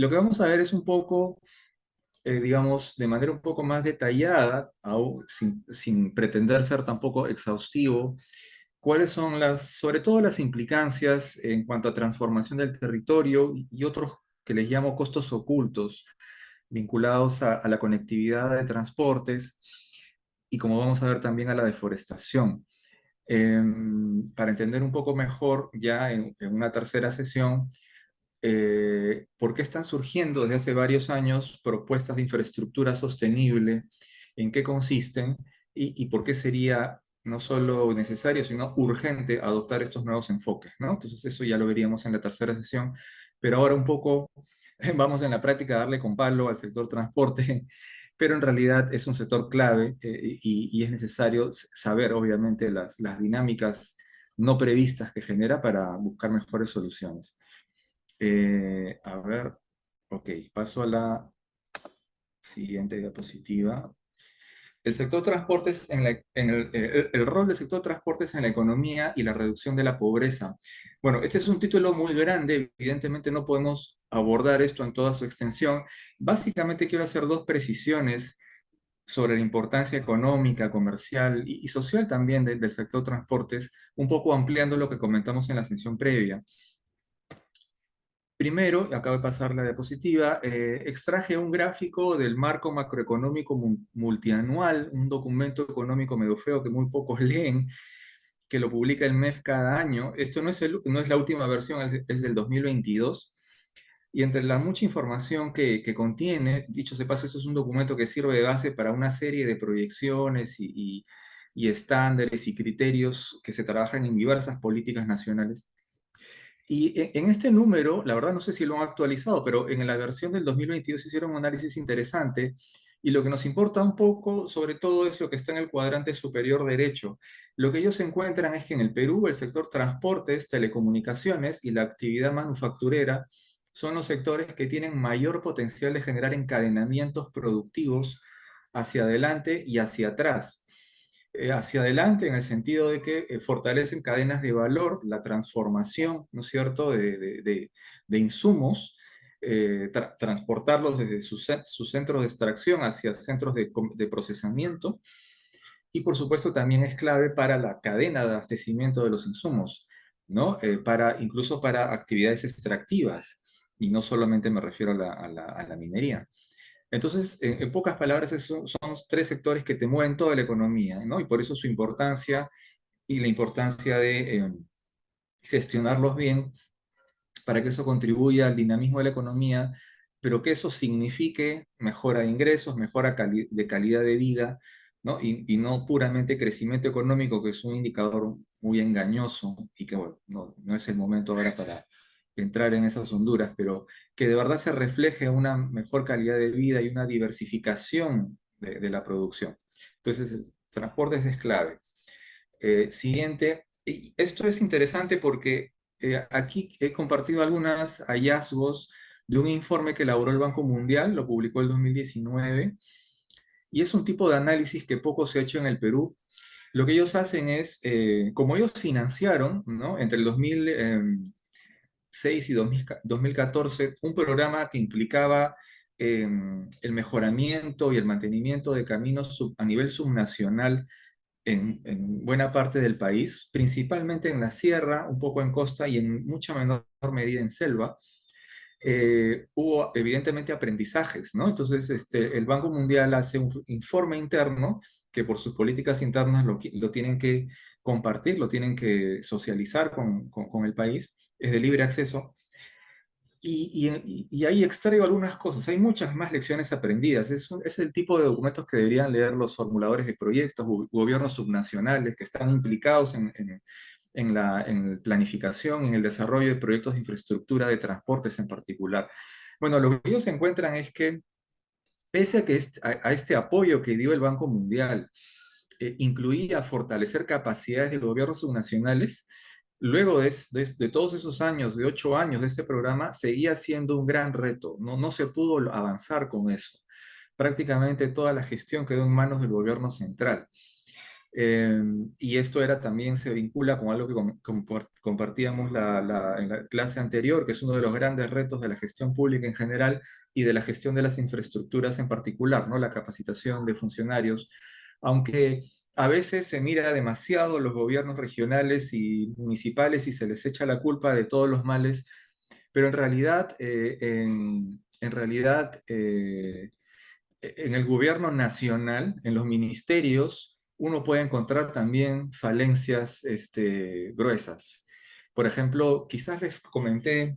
Lo que vamos a ver es un poco, digamos, de manera un poco más detallada, sin pretender ser tampoco exhaustivo, cuáles son sobre todo las implicancias en cuanto a transformación del territorio y otros que les llamo costos ocultos vinculados a la conectividad de transportes y como vamos a ver también a la deforestación. Para entender un poco mejor ya en una tercera sesión, por qué están surgiendo desde hace varios años propuestas de infraestructura sostenible, en qué consisten y por qué sería no solo necesario, sino urgente adoptar estos nuevos enfoques, ¿no? Entonces eso ya lo veríamos en la tercera sesión, pero ahora un poco vamos en la práctica a darle con palo al sector transporte, pero en realidad es un sector clave y es necesario saber, obviamente, las dinámicas no previstas que genera para buscar mejores soluciones. A ver, ok, paso a la siguiente diapositiva. El sector transportes el rol del sector transportes en la economía y la reducción de la pobreza. Bueno, este es un título muy grande, evidentemente no podemos abordar esto en toda su extensión. Básicamente quiero hacer dos precisiones sobre la importancia económica, comercial y social también del sector transportes, un poco ampliando lo que comentamos en la sesión previa. Primero, acabo de pasar la diapositiva, extraje un gráfico del marco macroeconómico multianual, un documento económico medio feo que muy pocos leen, que lo publica el MEF cada año. Esto no es la última versión, es del 2022. Y entre la mucha información que contiene, dicho sea de paso, esto es un documento que sirve de base para una serie de proyecciones y estándares y criterios que se trabajan en diversas políticas nacionales. Y en este número, la verdad no sé si lo han actualizado, pero en la versión del 2022 hicieron un análisis interesante y lo que nos importa un poco, sobre todo, es lo que está en el cuadrante superior derecho. Lo que ellos encuentran es que en el Perú el sector transportes, telecomunicaciones y la actividad manufacturera son los sectores que tienen mayor potencial de generar encadenamientos productivos hacia adelante y hacia atrás. Hacia adelante en el sentido de que fortalecen cadenas de valor, la transformación, ¿no es cierto?, de insumos, transportarlos desde sus centros de extracción hacia centros de procesamiento y por supuesto también es clave para la cadena de abastecimiento de los insumos, ¿no? Incluso para actividades extractivas y no solamente me refiero a la minería. Entonces, en pocas palabras, son tres sectores que te mueven toda la economía, ¿no? Y por eso su importancia y la importancia de gestionarlos bien para que eso contribuya al dinamismo de la economía, pero que eso signifique mejora de ingresos, mejora de calidad de vida, ¿no? Y no puramente crecimiento económico, que es un indicador muy engañoso y que, bueno, no es el momento ahora para entrar en esas honduras, pero que de verdad se refleje una mejor calidad de vida y una diversificación de la producción. Entonces, transportes es clave. Siguiente, y esto es interesante porque aquí he compartido algunos hallazgos de un informe que elaboró el Banco Mundial, lo publicó el 2019, y es un tipo de análisis que poco se ha hecho en el Perú. Lo que ellos hacen es, como ellos financiaron, ¿no?, entre el 2006 y 2014, un programa que implicaba el mejoramiento y el mantenimiento de caminos a nivel subnacional en buena parte del país, principalmente en la sierra, un poco en costa y en mucha menor medida en selva. Hubo evidentemente aprendizajes, ¿no? Entonces, el Banco Mundial hace un informe interno que por sus políticas internas lo tienen que compartir, lo tienen que socializar con el país, es de libre acceso, y ahí extraigo algunas cosas. Hay muchas más lecciones aprendidas. Es el tipo de documentos que deberían leer los formuladores de proyectos, gobiernos subnacionales que están implicados en planificación, en el desarrollo de proyectos de infraestructura de transportes en particular. Bueno, lo que ellos encuentran es que, pese a que a este apoyo que dio el Banco Mundial, incluía fortalecer capacidades de gobiernos subnacionales, luego de todos esos años, de 8 años de este programa, seguía siendo un gran reto. No se pudo avanzar con eso. Prácticamente toda la gestión quedó en manos del gobierno central. Eh, y esto era también se vincula con algo que compartíamos en la clase anterior, que es uno de los grandes retos de la gestión pública en general y de la gestión de las infraestructuras en particular, ¿no? La capacitación de funcionarios, aunque a veces se mira demasiado los gobiernos regionales y municipales y se les echa la culpa de todos los males, pero en realidad, en realidad en el gobierno nacional, en los ministerios, uno puede encontrar también falencias gruesas. Por ejemplo, quizás les comenté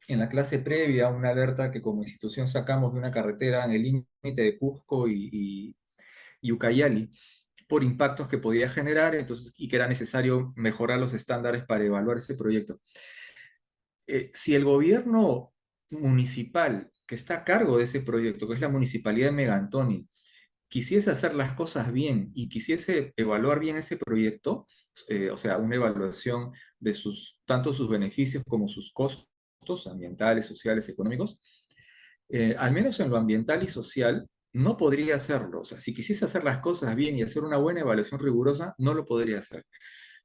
en la clase previa una alerta que como institución sacamos de una carretera en el límite de Cusco y Ucayali por impactos que podía generar, entonces, y que era necesario mejorar los estándares para evaluar ese proyecto. Si el gobierno municipal que está a cargo de ese proyecto, que es la municipalidad de Megantoni, quisiese hacer las cosas bien y quisiese evaluar bien ese proyecto, o sea, una evaluación de tanto sus beneficios como sus costos ambientales, sociales, económicos, al menos en lo ambiental y social, no podría hacerlo. O sea, si quisiese hacer las cosas bien y hacer una buena evaluación rigurosa, no lo podría hacer.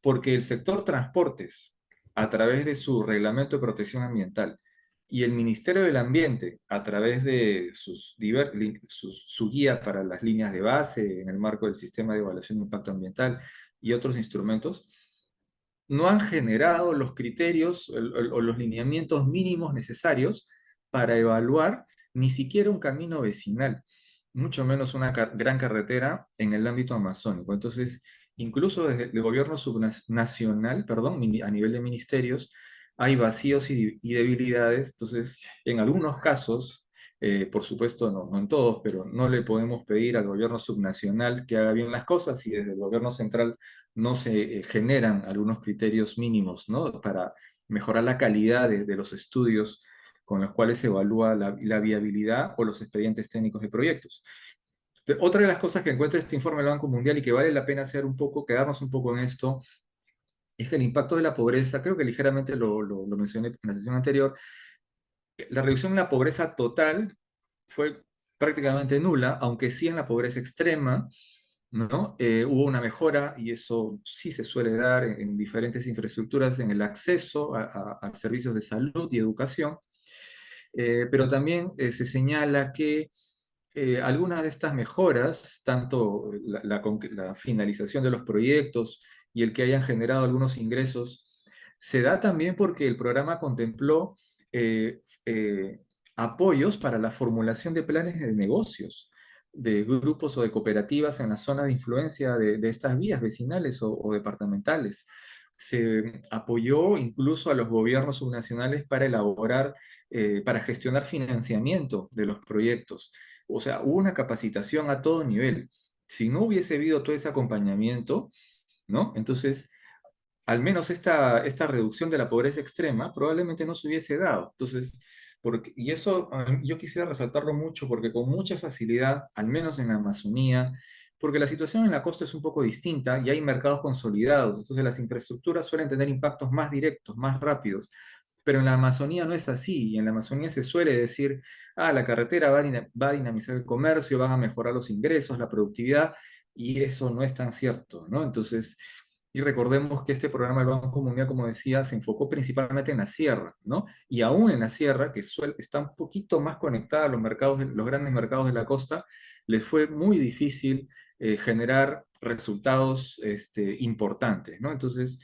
Porque el sector transportes, a través de su reglamento de protección ambiental, y el Ministerio del Ambiente, a través de su guía para las líneas de base en el marco del sistema de evaluación de impacto ambiental y otros instrumentos, no han generado los criterios o los lineamientos mínimos necesarios para evaluar ni siquiera un camino vecinal, mucho menos una gran carretera en el ámbito amazónico. Entonces, incluso desde el gobierno subnacional, perdón, a nivel de ministerios, hay vacíos y debilidades. Entonces, en algunos casos, por supuesto, no en todos, pero no le podemos pedir al gobierno subnacional que haga bien las cosas y desde el gobierno central no se generan algunos criterios mínimos, ¿no? Para mejorar la calidad de los estudios con los cuales se evalúa la viabilidad o los expedientes técnicos de proyectos. Otra de las cosas que encuentra este informe del Banco Mundial y que vale la pena hacer un poco, quedarnos un poco en esto, es que el impacto de la pobreza, creo que ligeramente lo mencioné en la sesión anterior, la reducción en la pobreza total fue prácticamente nula, aunque sí en la pobreza extrema, ¿no? Hubo una mejora y eso sí se suele dar en diferentes infraestructuras en el acceso a servicios de salud y educación, pero también se señala que algunas de estas mejoras, tanto la finalización de los proyectos y el que hayan generado algunos ingresos, se da también porque el programa contempló eh, eh, apoyos para la formulación de planes de negocios de grupos o de cooperativas en la zona de influencia de estas vías vecinales o departamentales. Se apoyó incluso a los gobiernos subnacionales para elaborar, para gestionar financiamiento de los proyectos. O sea, hubo una capacitación a todo nivel. Si no hubiese habido todo ese acompañamiento, ¿no? Entonces, al menos esta reducción de la pobreza extrema probablemente no se hubiese dado. Entonces, y eso yo quisiera resaltarlo mucho porque con mucha facilidad, al menos en la Amazonía, porque la situación en la costa es un poco distinta y hay mercados consolidados, entonces las infraestructuras suelen tener impactos más directos, más rápidos, pero en la Amazonía no es así, y en la Amazonía se suele decir, la carretera va a dinamizar el comercio, van a mejorar los ingresos, la productividad, y eso no es tan cierto, ¿no? Entonces, y recordemos que este programa del Banco Mundial, como decía, se enfocó principalmente en la sierra, ¿no? Y aún en la sierra, que está un poquito más conectada a los mercados, los grandes mercados de la costa, les fue muy difícil generar resultados importantes, ¿no? Entonces,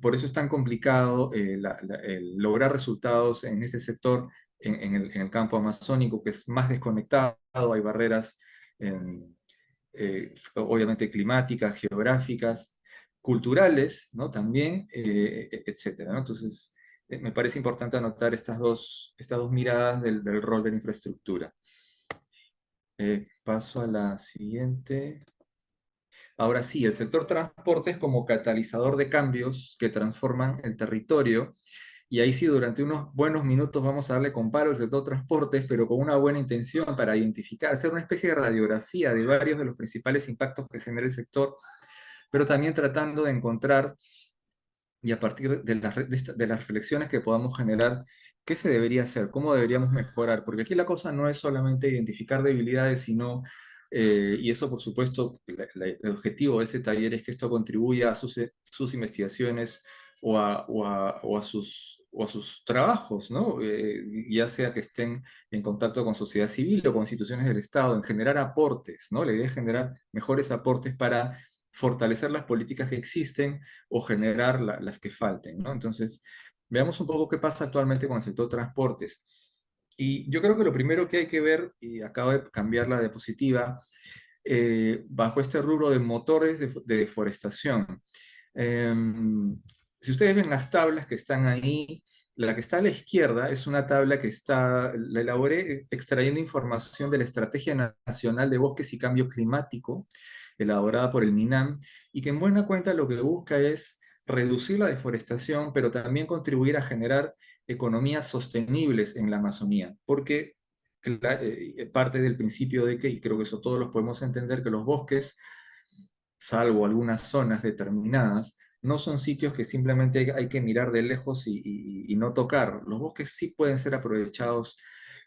por eso es tan complicado el lograr resultados en ese sector, en el campo amazónico, que es más desconectado, hay barreras, obviamente climáticas, geográficas, culturales, ¿no? También, etcétera, ¿no? Entonces, me parece importante anotar estas dos miradas del rol de la infraestructura. Paso a la siguiente. Ahora sí, el sector transporte es como catalizador de cambios que transforman el territorio. Y ahí sí, durante unos buenos minutos vamos a darle con palo al sector transportes, pero con una buena intención para identificar, hacer una especie de radiografía de varios de los principales impactos que genera el sector, pero también tratando de encontrar, y a partir de las reflexiones que podamos generar, qué se debería hacer, cómo deberíamos mejorar, porque aquí la cosa no es solamente identificar debilidades, sino Y eso, por supuesto, el objetivo de ese taller es que esto contribuya a sus investigaciones o a sus trabajos, ¿no? Ya sea que estén en contacto con sociedad civil o con instituciones del Estado, en generar aportes, ¿no? La idea es generar mejores aportes para fortalecer las políticas que existen o generar las que falten, ¿no? Entonces, veamos un poco qué pasa actualmente con el sector transportes. Y yo creo que lo primero que hay que ver, y acabo de cambiar la diapositiva, bajo este rubro de motores de deforestación. Si ustedes ven las tablas que están ahí, la que está a la izquierda es una tabla que la elaboré extrayendo información de la Estrategia Nacional de Bosques y Cambio Climático, elaborada por el MINAM, y que en buena cuenta lo que busca es reducir la deforestación, pero también contribuir a generar economías sostenibles en la Amazonía, porque parte del principio de que, y creo que eso todos los podemos entender, que los bosques, salvo algunas zonas determinadas, no son sitios que simplemente hay que mirar de lejos y no tocar. Los bosques sí pueden ser aprovechados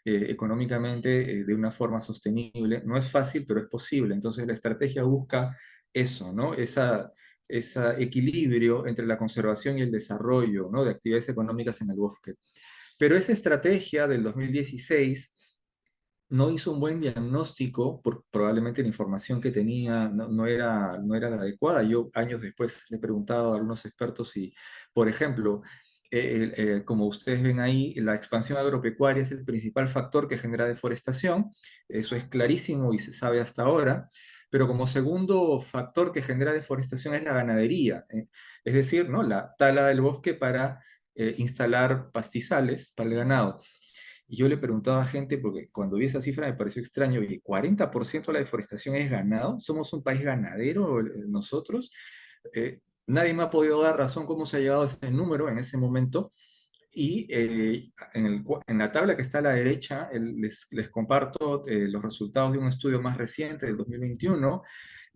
económicamente de una forma sostenible. No es fácil, pero es posible. Entonces la estrategia busca eso, ¿no? Ese equilibrio entre la conservación y el desarrollo, ¿no? De actividades económicas en el bosque. Pero esa estrategia del 2016 no hizo un buen diagnóstico, probablemente la información que tenía no era la adecuada. Yo años después le he preguntado a algunos expertos si, por ejemplo, como ustedes ven ahí, la expansión agropecuaria es el principal factor que genera deforestación, eso es clarísimo y se sabe hasta ahora, pero como segundo factor que genera deforestación es la ganadería, es decir, ¿no? La tala del bosque para instalar pastizales para el ganado. Y yo le preguntaba a gente, porque cuando vi esa cifra me pareció extraño, y 40% de la deforestación es ganado, somos un país ganadero nosotros. Nadie me ha podido dar razón cómo se ha llegado a ese número en ese momento. Y en la tabla que está a la derecha les comparto los resultados de un estudio más reciente del 2021,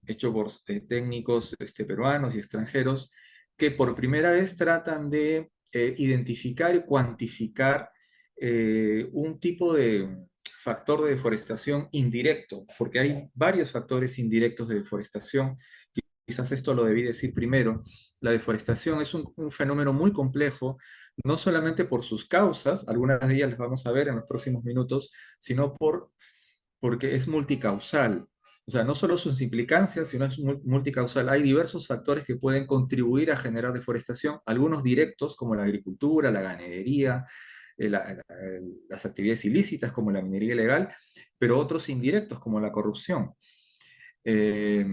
hecho por técnicos peruanos y extranjeros, que por primera vez tratan de identificar y cuantificar un tipo de factor de deforestación indirecto, porque hay varios factores indirectos de deforestación. Quizás esto lo debí decir primero. La deforestación es un fenómeno muy complejo, no solamente por sus causas, algunas de ellas las vamos a ver en los próximos minutos, sino porque es multicausal. O sea, no solo sus implicancias, sino es multicausal. Hay diversos factores que pueden contribuir a generar deforestación, algunos directos como la agricultura, la ganadería, las actividades ilícitas como la minería ilegal, pero otros indirectos como la corrupción. Eh,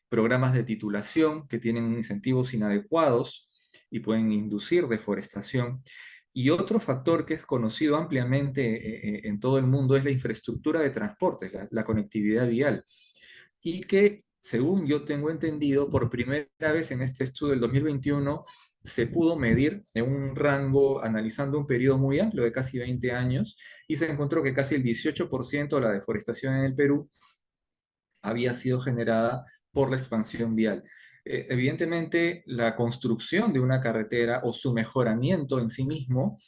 Programas de titulación que tienen incentivos inadecuados y pueden inducir deforestación. Y otro factor que es conocido ampliamente en todo el mundo es la infraestructura de transporte, la conectividad vial, y que, según yo tengo entendido, por primera vez en este estudio del 2021 se pudo medir en un rango, analizando un periodo muy amplio de casi 20 años, y se encontró que casi el 18% de la deforestación en el Perú había sido generada por la expansión vial. Evidentemente, la construcción de una carretera o su mejoramiento en sí mismo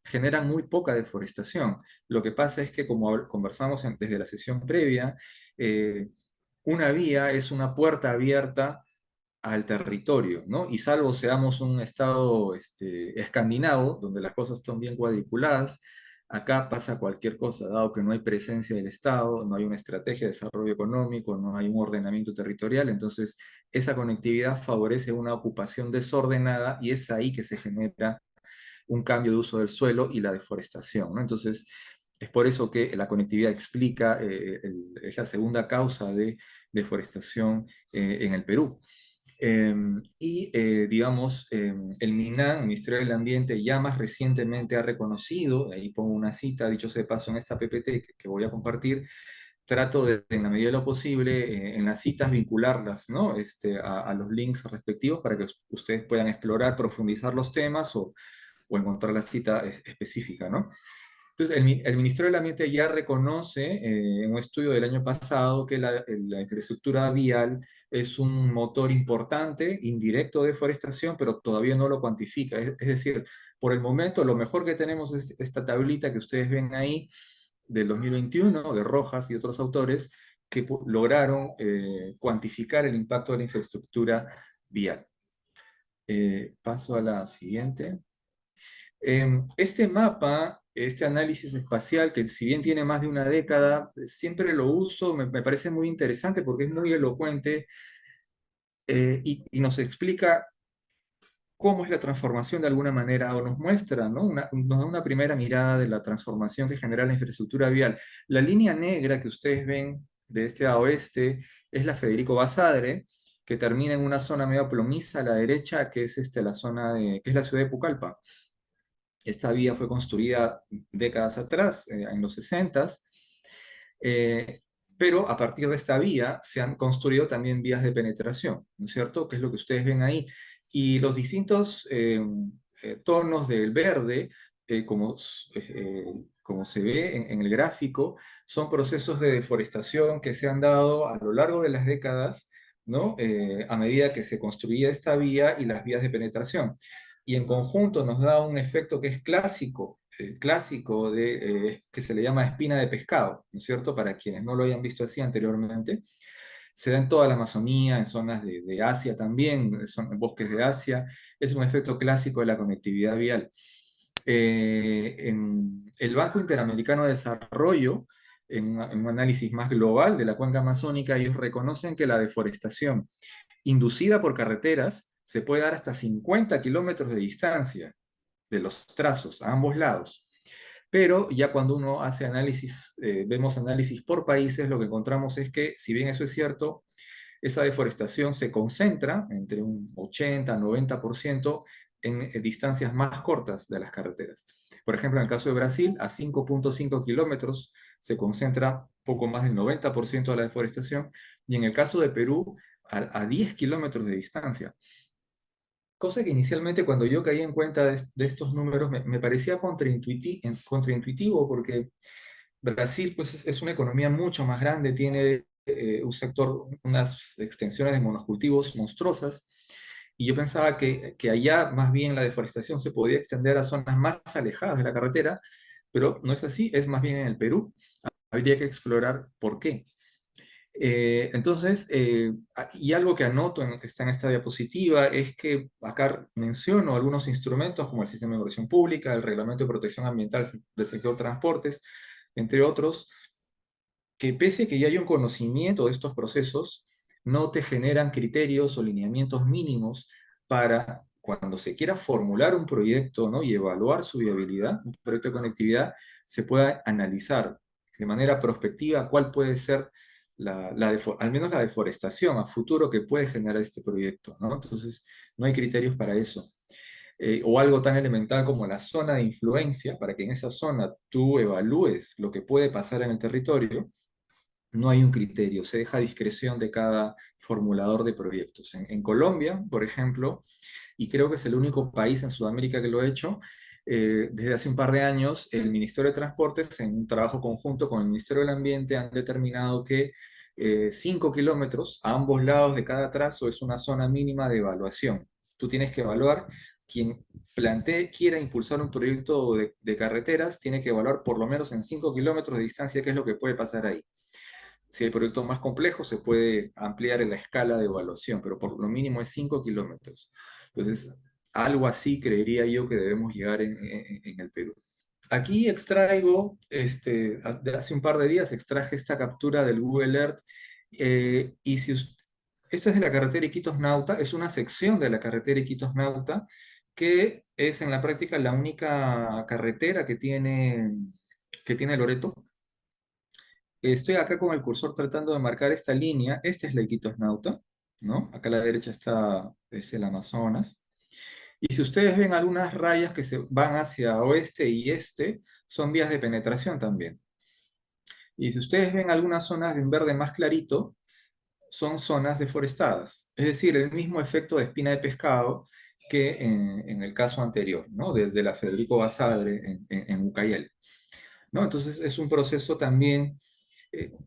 generan muy poca deforestación. Lo que pasa es que, como conversamos desde la sesión previa, eh, una vía es una puerta abierta al territorio, ¿no? Y salvo seamos un estado escandinavo, donde las cosas están bien cuadriculadas, acá pasa cualquier cosa, dado que no hay presencia del Estado, no hay una estrategia de desarrollo económico, no hay un ordenamiento territorial, entonces esa conectividad favorece una ocupación desordenada y es ahí que se genera un cambio de uso del suelo y la deforestación, ¿no? Entonces, es por eso que la conectividad explica, es la segunda causa de deforestación en el Perú. Digamos, el MINAM, el Ministerio del Ambiente, ya más recientemente ha reconocido, ahí pongo una cita, dicho sea de paso, en esta PPT que voy a compartir, trato de, en la medida de lo posible, en las citas vincularlas, ¿no? A los links respectivos para que ustedes puedan explorar, profundizar los temas o encontrar la cita específica, ¿no? Entonces, el Ministerio del Ambiente ya reconoce en un estudio del año pasado que la infraestructura vial es un motor importante, indirecto de deforestación, pero todavía no lo cuantifica. Es decir, por el momento lo mejor que tenemos es esta tablita que ustedes ven ahí del 2021, de Rojas y otros autores, que lograron cuantificar el impacto de la infraestructura vial. Paso a la siguiente. Este mapa, este análisis espacial, que si bien tiene más de una década, siempre lo uso, me parece muy interesante porque es muy elocuente y nos explica cómo es la transformación de alguna manera, o nos muestra, ¿no? Nos da una primera mirada de la transformación que genera la infraestructura vial. La línea negra que ustedes ven de este a oeste es la Federico Basadre, que termina en una zona medio plomiza a la derecha, que es la zona que es la ciudad de Pucallpa. Esta vía fue construida décadas atrás, en los 60, eh, pero a partir de esta vía se han construido también vías de penetración, ¿no es cierto? Que es lo que ustedes ven ahí. Y los distintos tonos del verde, como se ve en el gráfico, son procesos de deforestación que se han dado a lo largo de las décadas, ¿no? A medida que se construía esta vía y las vías de penetración. Y en conjunto nos da un efecto que es clásico, clásico que se le llama espina de pescado, ¿no es cierto? Para quienes no lo hayan visto así anteriormente. Se da en toda la Amazonía, en zonas de Asia también, son bosques de Asia. Es un efecto clásico de la conectividad vial. En el Banco Interamericano de Desarrollo, en un análisis más global de la cuenca amazónica, ellos reconocen que la deforestación inducida por carreteras se puede dar hasta 50 kilómetros de distancia de los trazos a ambos lados. Pero ya cuando uno hace análisis, vemos análisis por países, lo que encontramos es que, si bien eso es cierto, esa deforestación se concentra entre un 80-90% en distancias más cortas de las carreteras. Por ejemplo, en el caso de Brasil, a 5,5 kilómetros se concentra poco más del 90% de la deforestación, y en el caso de Perú, a 10 kilómetros de distancia. Cosa que inicialmente cuando yo caí en cuenta de estos números me parecía contraintuitivo porque Brasil pues, es una economía mucho más grande, tiene un sector, unas extensiones de monocultivos monstruosas, y yo pensaba que allá más bien la deforestación se podía extender a zonas más alejadas de la carretera, pero no es así, es más bien en el Perú. Habría que explorar por qué. Y algo que anoto que está en esta diapositiva es que acá menciono algunos instrumentos como el Sistema de Inversión Pública, el Reglamento de Protección Ambiental del sector transportes, entre otros, que pese a que ya hay un conocimiento de estos procesos, no te generan criterios o lineamientos mínimos para cuando se quiera formular un proyecto, ¿no? Y evaluar su viabilidad, un proyecto de conectividad, se pueda analizar de manera prospectiva cuál puede ser al menos la deforestación a futuro que puede generar este proyecto, ¿no? Entonces, no hay criterios para eso. O algo tan elemental como la zona de influencia, para que en esa zona tú evalúes lo que puede pasar en el territorio, no hay un criterio, se deja a discreción de cada formulador de proyectos. En Colombia, por ejemplo, y creo que es el único país en Sudamérica que lo ha hecho, desde hace un par de años, el Ministerio de Transportes, en un trabajo conjunto con el Ministerio del Ambiente, han determinado que 5 kilómetros a ambos lados de cada trazo es una zona mínima de evaluación. Tú tienes que evaluar, quien quiera impulsar un proyecto de carreteras, tiene que evaluar por lo menos en 5 kilómetros de distancia qué es lo que puede pasar ahí. Si hay proyectos más complejos, se puede ampliar en la escala de evaluación, pero por lo mínimo es 5 kilómetros. Entonces, algo así creería yo que debemos llegar en el Perú. Aquí extraigo, hace un par de días extraje esta captura del Google Earth, y si esto es de la carretera Iquitos-Nauta, es una sección de la carretera Iquitos-Nauta, que es en la práctica la única carretera que tiene Loreto. Estoy acá con el cursor tratando de marcar esta línea. Esta es la Iquitos-Nauta, ¿no? Acá a la derecha es el Amazonas. Y si ustedes ven algunas rayas que se van hacia oeste y este, son vías de penetración también. Y si ustedes ven algunas zonas en verde más clarito, son zonas deforestadas. Es decir, el mismo efecto de espina de pescado que en el caso anterior, ¿no? De la Federico Basadre en Ucayel, ¿no? Entonces es un proceso también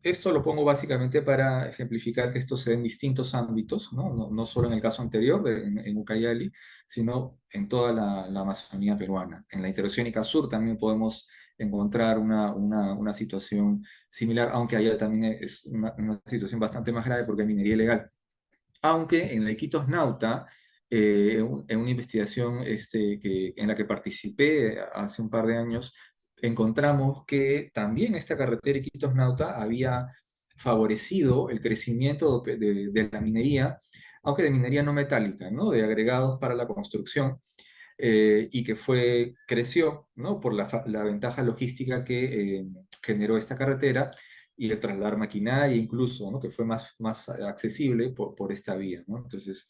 Esto lo pongo básicamente para ejemplificar que esto se ve en distintos ámbitos, ¿no? No solo en el caso anterior, en Ucayali, sino en toda la Amazonía peruana. En la Interoceánica Sur también podemos encontrar una situación similar, aunque allá también es una situación bastante más grave porque hay minería ilegal. Aunque en la Iquitos Nauta, en una investigación en la que participé hace un par de años, encontramos que también esta carretera Iquitos Nauta había favorecido el crecimiento de la minería, aunque de minería no metálica, ¿no? De agregados para la construcción, y que creció, ¿no? Por la ventaja logística que generó esta carretera y el trasladar maquinaria incluso, ¿no? Que fue más accesible por esta vía, ¿no? Entonces,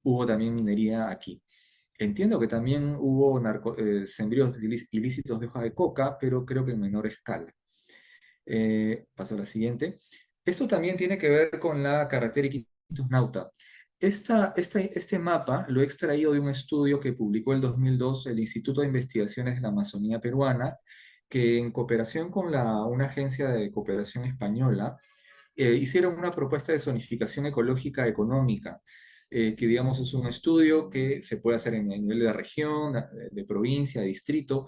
hubo también minería aquí. Entiendo que también hubo sembríos ilícitos de hoja de coca, pero creo que en menor escala. Paso a la siguiente. Esto también tiene que ver con la carretera Iquitos-Nauta. Este mapa lo he extraído de un estudio que publicó el 2002 el Instituto de Investigaciones de la Amazonía Peruana, que en cooperación con una agencia de cooperación española, hicieron una propuesta de zonificación ecológica económica, que digamos es un estudio que se puede hacer en el nivel de región, de provincia, de distrito,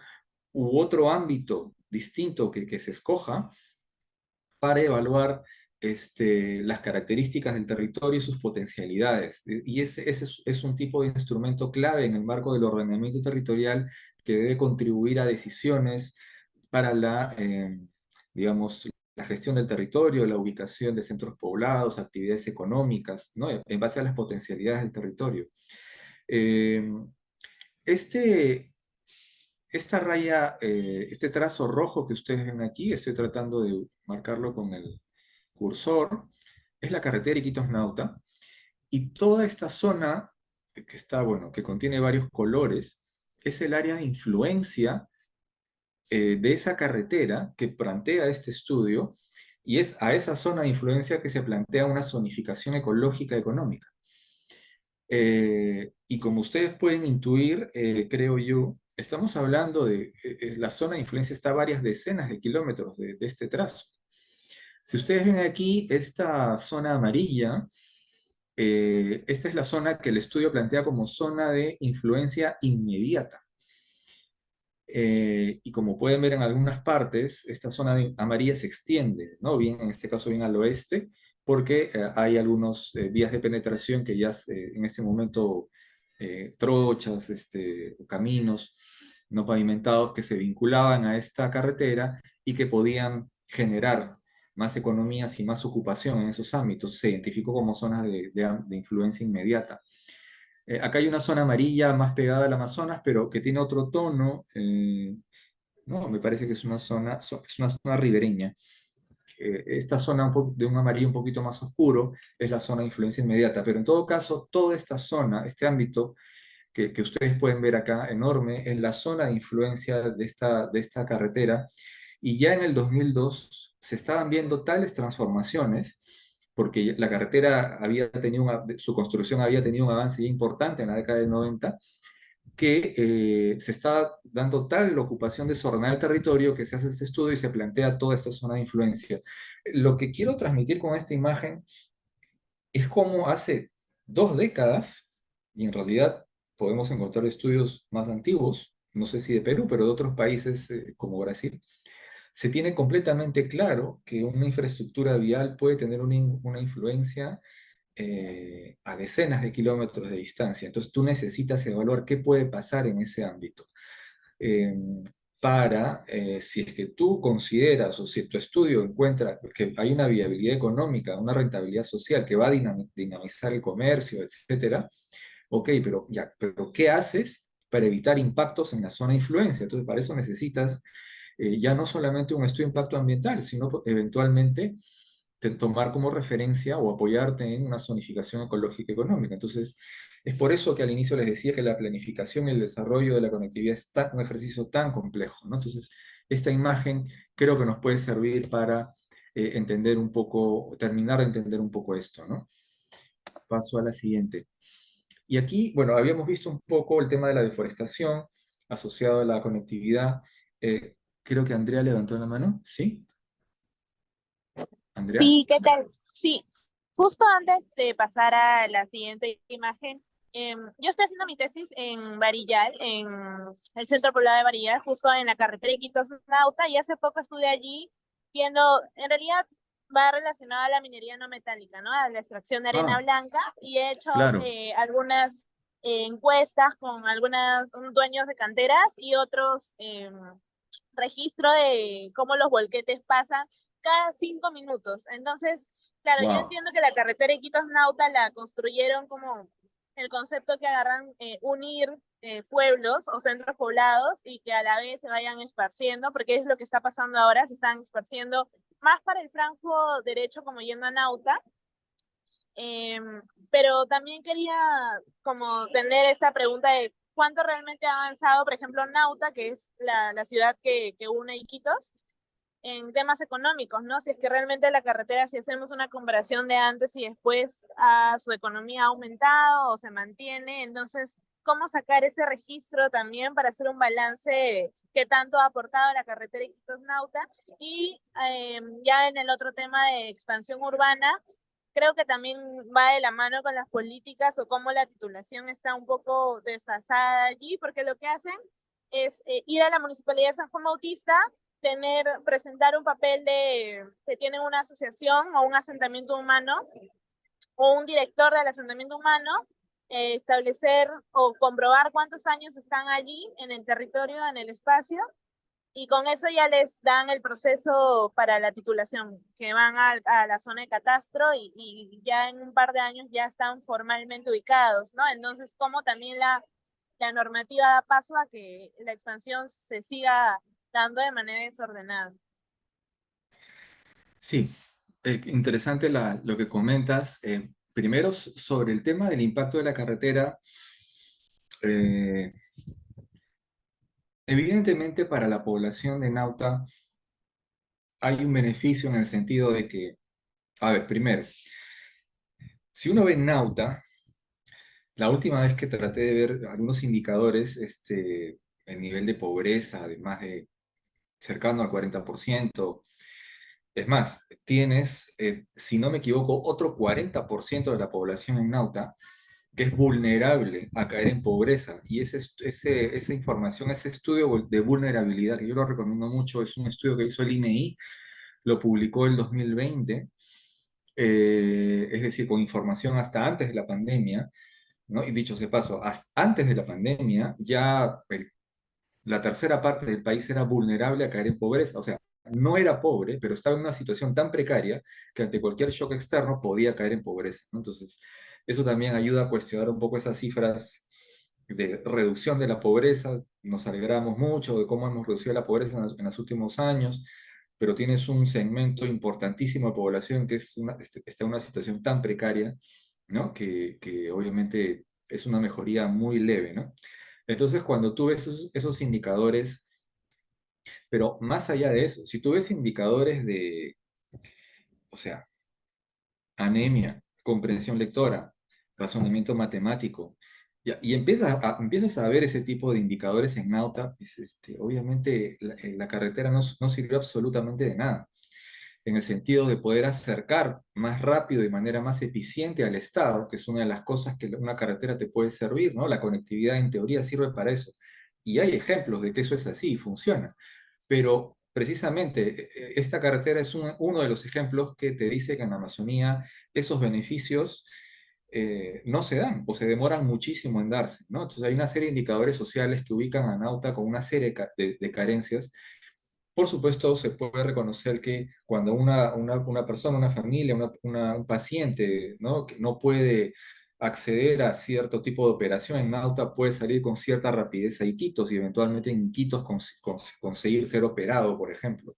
u otro ámbito distinto que se escoja para evaluar las características del territorio y sus potencialidades. Y ese es un tipo de instrumento clave en el marco del ordenamiento territorial que debe contribuir a decisiones para digamos, la gestión del territorio, la ubicación de centros poblados, actividades económicas, ¿no? En base a las potencialidades del territorio. Eh, este, esta raya, este trazo rojo que ustedes ven aquí, estoy tratando de marcarlo con el cursor, es la carretera Iquitos-Nauta, y toda esta zona que está, bueno, que contiene varios colores, es el área de influencia de esa carretera que plantea este estudio, y es a esa zona de influencia que se plantea una zonificación ecológica económica. Y como ustedes pueden intuir, creo yo, estamos hablando la zona de influencia está a varias decenas de kilómetros de este trazo. Si ustedes ven aquí esta zona amarilla, esta es la zona que el estudio plantea como zona de influencia inmediata. Y como pueden ver en algunas partes, esta zona amarilla se extiende, ¿no? Bien, en este caso bien al oeste, porque hay algunos vías de penetración que ya en este momento, trochas, caminos no pavimentados que se vinculaban a esta carretera y que podían generar más economías y más ocupación en esos ámbitos. Se identificó como zonas de influencia inmediata. Acá hay una zona amarilla más pegada al Amazonas, pero que tiene otro tono, ¿no? Me parece que es es una zona ribereña. Esta zona de un amarillo un poquito más oscuro es la zona de influencia inmediata, pero en todo caso, toda esta zona, este ámbito que ustedes pueden ver acá enorme, es la zona de influencia de esta carretera, y ya en el 2002 se estaban viendo tales transformaciones, porque la carretera su construcción había tenido un avance ya importante en la década del 90, que se está dando tal ocupación desordenada del territorio que se hace este estudio y se plantea toda esta zona de influencia. Lo que quiero transmitir con esta imagen es cómo hace 2 décadas, y en realidad podemos encontrar estudios más antiguos, no sé si de Perú, pero de otros países como Brasil, se tiene completamente claro que una infraestructura vial puede tener una influencia a decenas de kilómetros de distancia. Entonces tú necesitas evaluar qué puede pasar en ese ámbito. Eh, si es que tú consideras o si tu estudio encuentra que hay una viabilidad económica, una rentabilidad social que va a dinamizar el comercio, etcétera, ok, pero ¿qué haces para evitar impactos en la zona de influencia? Entonces, para eso necesitas ya no solamente un estudio de impacto ambiental, sino eventualmente tomar como referencia o apoyarte en una zonificación ecológica y económica. Entonces, es por eso que al inicio les decía que la planificación y el desarrollo de la conectividad es un ejercicio tan complejo, ¿no? Entonces, esta imagen creo que nos puede servir para entender un poco, terminar de entender un poco esto, ¿no? Paso a la siguiente. Y aquí, bueno, habíamos visto un poco el tema de la deforestación asociado a la conectividad. Creo que Andrea levantó la mano, ¿sí? Andrea. Sí, ¿qué tal? Sí, justo antes de pasar a la siguiente imagen, yo estoy haciendo mi tesis en Barillal, en el centro poblado de Barillal, justo en la carretera Iquitos Nauta, y hace poco estuve allí viendo, en realidad va relacionado a la minería no metálica, ¿no? A la extracción de arena Ah, blanca, y he hecho claro. algunas encuestas con algunos dueños de canteras y otros registro de cómo los volquetes pasan cada 5 minutos. Entonces, claro, yo Wow. entiendo que la carretera Iquitos-Nauta la construyeron como el concepto que agarran unir pueblos o centros poblados y que a la vez se vayan esparciendo, porque es lo que está pasando ahora, se están esparciendo más para el franco derecho como yendo a Nauta, eh, pero también quería como tener esta pregunta de cuánto realmente ha avanzado, por ejemplo, Nauta, que es la ciudad que une Iquitos, en temas económicos, ¿no? Si es que realmente la carretera, si hacemos una comparación de antes y después, su economía ha aumentado o se mantiene, entonces, ¿cómo sacar ese registro también para hacer un balance de qué tanto ha aportado la carretera Iquitos-Nauta? Y ya en el otro tema de expansión urbana, creo que también va de la mano con las políticas o cómo la titulación está un poco desfasada allí, porque lo que hacen es ir a la Municipalidad de San Juan Bautista, presentar un papel de que tienen una asociación o un asentamiento humano o un director del asentamiento humano, establecer o comprobar cuántos años están allí en el territorio, en el espacio, y con eso ya les dan el proceso para la titulación, que van a la zona de catastro y ya en un par de años ya están formalmente ubicados, ¿no? Entonces, como también la normativa da paso a que la expansión se siga dando de manera desordenada. Sí, interesante lo que comentas. Primero, sobre el tema del impacto de la carretera. eh, Evidentemente, para la población de Nauta hay un beneficio en el sentido de que, a ver, primero, si uno ve Nauta, la última vez que traté de ver algunos indicadores, el nivel de pobreza, además de cercano al 40%. Es más, tienes, si no me equivoco, otro 40% de la población en Nauta que es vulnerable a caer en pobreza. Y esa información, ese estudio de vulnerabilidad, que yo lo recomiendo mucho, es un estudio que hizo el INEI, lo publicó el 2020, es decir, con información hasta antes de la pandemia, ¿no? Y dicho sea de paso, antes de la pandemia ya la tercera parte del país era vulnerable a caer en pobreza, o sea, no era pobre, pero estaba en una situación tan precaria que ante cualquier shock externo podía caer en pobreza, ¿no? Entonces, eso también ayuda a cuestionar un poco esas cifras de reducción de la pobreza. Nos alegramos mucho de cómo hemos reducido la pobreza en los últimos años, pero tienes un segmento importantísimo de población que está en una situación tan precaria, ¿no? Que obviamente es una mejoría muy leve, ¿no? Entonces, cuando tú ves esos indicadores, pero más allá de eso, si tú ves indicadores de, o sea, anemia, comprensión lectora, razonamiento matemático, y empiezas a ver ese tipo de indicadores en Nauta, pues, obviamente la carretera no sirvió absolutamente de nada, en el sentido de poder acercar más rápido y de manera más eficiente al Estado, que es una de las cosas que una carretera te puede servir, ¿no? La conectividad en teoría sirve para eso. Y hay ejemplos de que eso es así y funciona. Pero precisamente esta carretera es uno de los ejemplos que te dice que en la Amazonía esos beneficios no se dan o se demoran muchísimo en darse, ¿no? Entonces hay una serie de indicadores sociales que ubican a Nauta con una serie de carencias. Por supuesto, se puede reconocer que cuando una persona, una familia, un paciente, ¿no? Que no puede acceder a cierto tipo de operación en Nauta, puede salir con cierta rapidez a Iquitos y eventualmente en Iquitos conseguir ser operado, por ejemplo.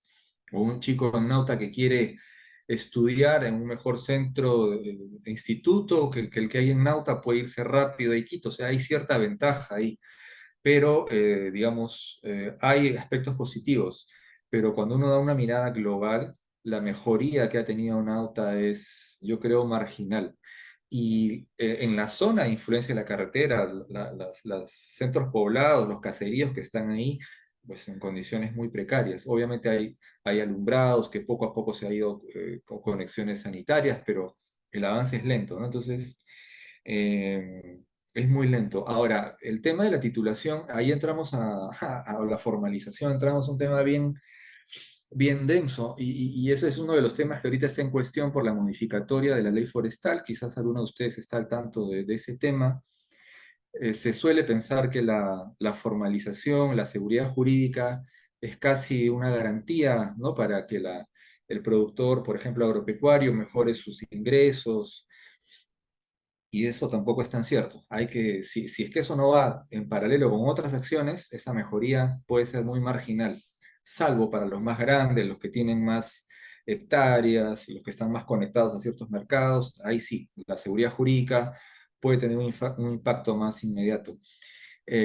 O un chico en Nauta que quiere estudiar en un mejor centro de instituto que el que hay en Nauta puede irse rápido a Iquitos. O sea, hay cierta ventaja ahí, pero digamos, hay aspectos positivos, pero cuando uno da una mirada global, la mejoría que ha tenido Nauta es, yo creo, marginal. Y en la zona de influencia de la carretera, los centros poblados, los caseríos que están ahí, pues en condiciones muy precarias. Obviamente hay alumbrados que poco a poco se ha ido con conexiones sanitarias, pero el avance es lento, ¿no? Entonces, eh, es muy lento. Ahora, el tema de la titulación, ahí entramos a la formalización, entramos a un tema bien denso, y ese es uno de los temas que ahorita está en cuestión por la modificatoria de la ley forestal. Quizás alguno de ustedes está al tanto de ese tema. Se suele pensar que la formalización, la seguridad jurídica es casi una garantía, ¿no? Para que el productor, por ejemplo, agropecuario, mejore sus ingresos, y eso tampoco es tan cierto. Si es que eso no va en paralelo con otras acciones, esa mejoría puede ser muy marginal, salvo para los más grandes, los que tienen más hectáreas y los que están más conectados a ciertos mercados. Ahí sí, la seguridad jurídica puede tener un impacto más inmediato.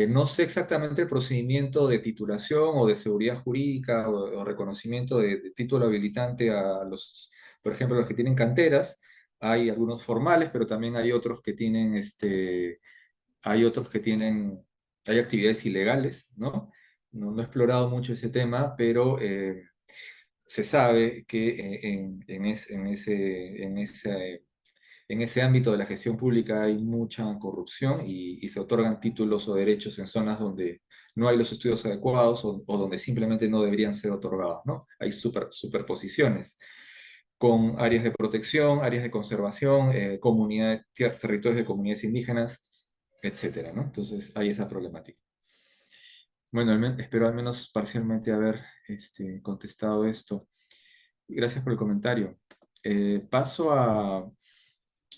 No sé exactamente el procedimiento de titulación o de seguridad jurídica o reconocimiento de título habilitante a los, por ejemplo, los que tienen canteras. Hay algunos formales, pero también hay otros que tienen, hay otros que tienen, hay actividades ilegales, ¿no? No he explorado mucho ese tema, pero se sabe que en ese ámbito de la gestión pública hay mucha corrupción, y se otorgan títulos o derechos en zonas donde no hay los estudios adecuados, o donde simplemente no deberían ser otorgados, ¿no? Hay superposiciones con áreas de protección, áreas de conservación, territorios de comunidades indígenas, etcétera, ¿no? Entonces hay esa problemática. Bueno, espero al menos parcialmente haber contestado esto. Gracias por el comentario. Paso a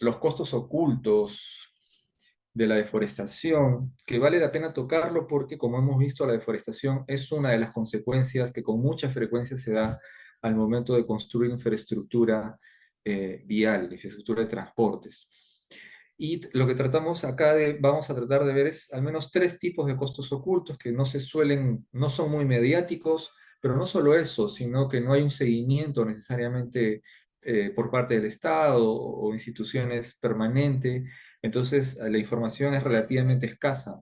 los costos ocultos de la deforestación, que vale la pena tocarlo porque, como hemos visto, la deforestación es una de las consecuencias que con mucha frecuencia se da al momento de construir infraestructura vial, infraestructura de transportes. Y lo que tratamos acá vamos a tratar de ver es al menos tres tipos de costos ocultos que no son muy mediáticos, pero no solo eso, sino que no hay un seguimiento necesariamente por parte del Estado o instituciones permanente. Entonces, la información es relativamente escasa.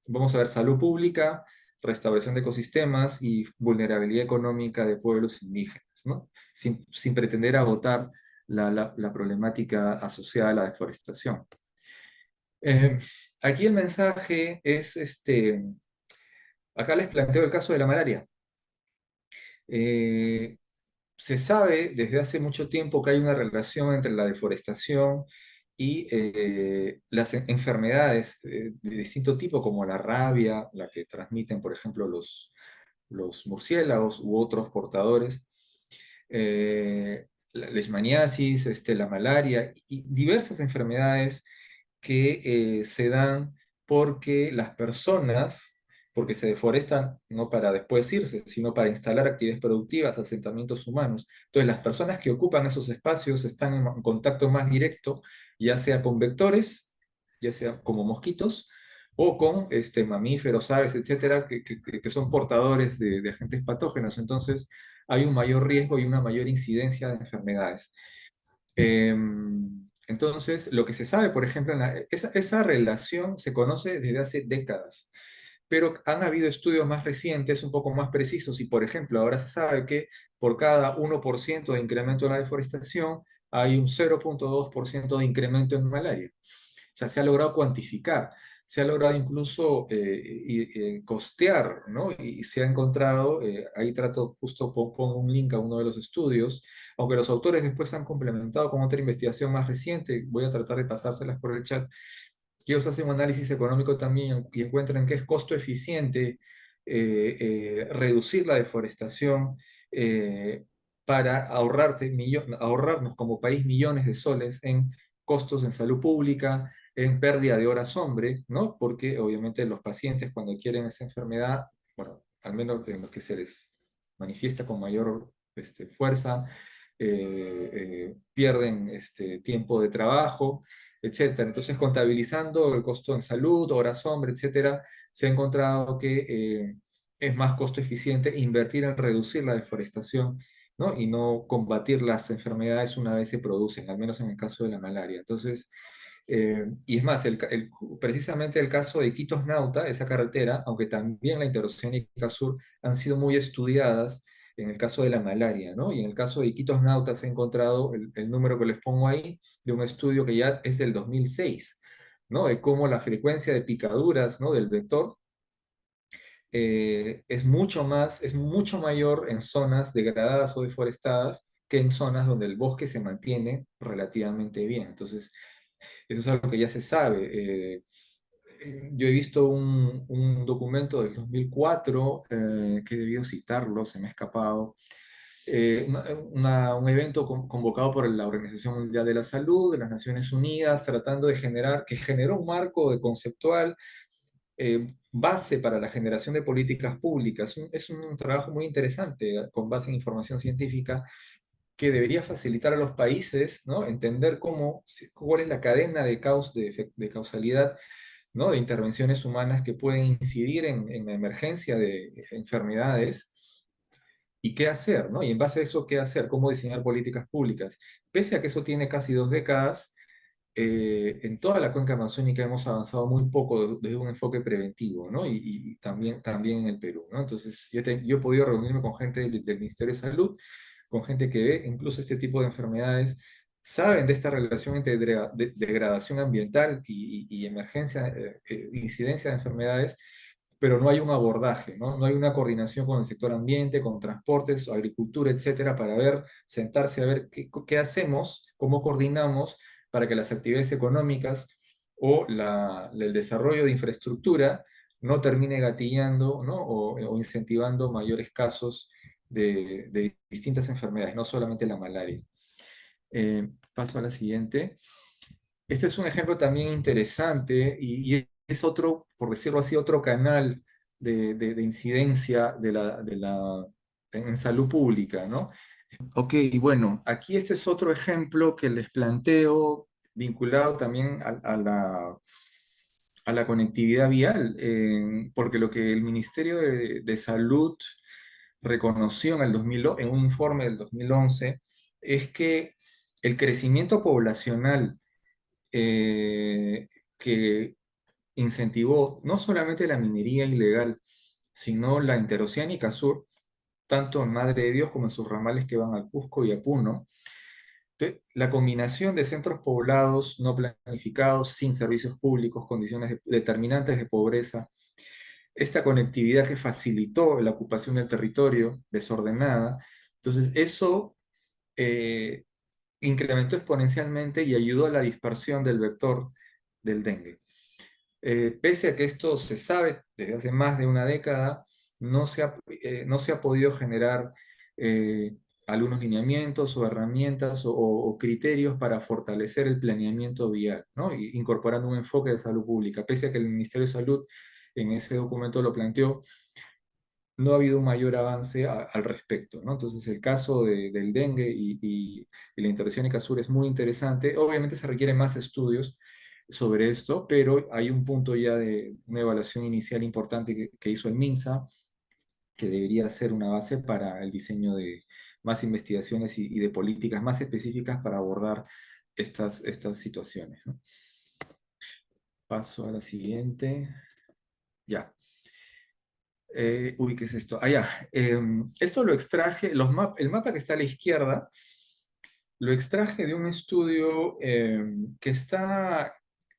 Vamos a ver salud pública, restauración de ecosistemas y vulnerabilidad económica de pueblos indígenas, ¿no? Sin pretender agotar la problemática asociada a la deforestación. Eh, Aquí el mensaje es, acá les planteo el caso de la malaria. Eh, Se sabe desde hace mucho tiempo que hay una relación entre la deforestación y las enfermedades de distinto tipo, como la rabia, la que transmiten, por ejemplo, los murciélagos u otros portadores, la leishmaniasis, la malaria y diversas enfermedades que se dan porque las personas, porque se deforestan no para después irse, sino para instalar actividades productivas, asentamientos humanos. Entonces, las personas que ocupan esos espacios están en contacto más directo, ya sea con vectores, ya sea como mosquitos, o con mamíferos, aves, etcétera, que son portadores de agentes patógenos. Entonces, hay un mayor riesgo y una mayor incidencia de enfermedades. Entonces, lo que se sabe, por ejemplo, esa relación se conoce desde hace décadas, pero han habido estudios más recientes, un poco más precisos, y por ejemplo, ahora se sabe que por cada 1% de incremento en la deforestación, hay un 0,2% de incremento en malaria. O sea, se ha logrado cuantificar, se ha logrado incluso costear, ¿no? Y se ha encontrado, ahí trato, justo pongo un link a uno de los estudios, aunque los autores después han complementado con otra investigación más reciente, voy a tratar de pasárselas por el chat, que ellos hacen un análisis económico también y encuentran que es costo eficiente reducir la deforestación para ahorrarnos como país millones de soles en costos en salud pública, en pérdida de horas hombre, ¿no? Porque obviamente los pacientes cuando quieren esa enfermedad, bueno, al menos en lo que se les manifiesta con mayor fuerza, pierden tiempo de trabajo, etcétera. Entonces, contabilizando el costo en salud, horas hombre, etcétera, se ha encontrado que es más costo eficiente invertir en reducir la deforestación, ¿no? Y no combatir las enfermedades una vez se producen, al menos en el caso de la malaria. Entonces, Y es más, precisamente el caso de Iquitos Nauta, esa carretera, aunque también la Interoceánica Sur han sido muy estudiadas en el caso de la malaria, ¿no? Y en el caso de Iquitos Nauta se ha encontrado el número que les pongo ahí, de un estudio que ya es del 2006, ¿no? De cómo la frecuencia de picaduras, ¿no? del vector es mucho mayor en zonas degradadas o deforestadas que en zonas donde el bosque se mantiene relativamente bien. Entonces, eso es algo que ya se sabe. Yo he visto un documento del 2004 que he debido citarlo, se me ha escapado. Un evento convocado por la Organización Mundial de la Salud, de las Naciones Unidas, tratando de generar, que generó un marco de conceptual base para la generación de políticas públicas. Es un trabajo muy interesante, con base en información científica, que debería facilitar a los países, ¿no? Entender cuál es la cadena de causalidad, ¿no? de intervenciones humanas que pueden incidir en la emergencia de enfermedades y qué hacer, ¿no? Y en base a eso, qué hacer, cómo diseñar políticas públicas. Pese a que eso tiene casi 2 décadas, en toda la cuenca amazónica hemos avanzado muy poco desde un enfoque preventivo, ¿no? Y también en el Perú, ¿no? Entonces, yo he podido reunirme con gente del Ministerio de Salud, con gente que ve incluso este tipo de enfermedades, saben de esta relación entre degradación ambiental y emergencia, incidencia de enfermedades, pero no hay un abordaje, ¿no? No hay una coordinación con el sector ambiente, con transportes, agricultura, etcétera, para sentarse a ver qué hacemos, cómo coordinamos para que las actividades económicas o el desarrollo de infraestructura no termine gatillando, ¿no? o incentivando mayores casos de distintas enfermedades, no solamente la malaria. Paso a la siguiente. Este es un ejemplo también interesante y es otro, por decirlo así, otro canal de incidencia en salud pública, ¿no? Ok, bueno, aquí este es otro ejemplo que les planteo vinculado también a la conectividad vial, porque lo que el Ministerio de Salud reconoció en un informe del 2011 es que el crecimiento poblacional eh, que incentivó no solamente la minería ilegal, sino la interoceánica sur, tanto en Madre de Dios como en sus ramales que van a Cusco y a Puno. La combinación de centros poblados no planificados, sin servicios públicos, condiciones determinantes de pobreza, esta conectividad que facilitó la ocupación del territorio desordenada, entonces eso eh, incrementó exponencialmente y ayudó a la dispersión del vector del dengue. Pese a que esto se sabe desde hace más de una década, no se ha podido generar eh, algunos lineamientos o herramientas o criterios para fortalecer el planeamiento vial, ¿no? Incorporando un enfoque de salud pública. Pese a que el Ministerio de Salud en ese documento lo planteó, no ha habido un mayor avance al respecto, ¿no? Entonces, el caso del dengue y la intervención en sur es muy interesante. Obviamente se requieren más estudios sobre esto, pero hay un punto ya de una evaluación inicial importante que hizo el MINSA, que debería ser una base para el diseño de más investigaciones y de políticas más específicas para abordar estas situaciones, ¿no? Paso a la siguiente. Ya. ¿Qué es esto? Ah, ya. Esto lo extraje, el mapa que está a la izquierda, lo extraje de un estudio que está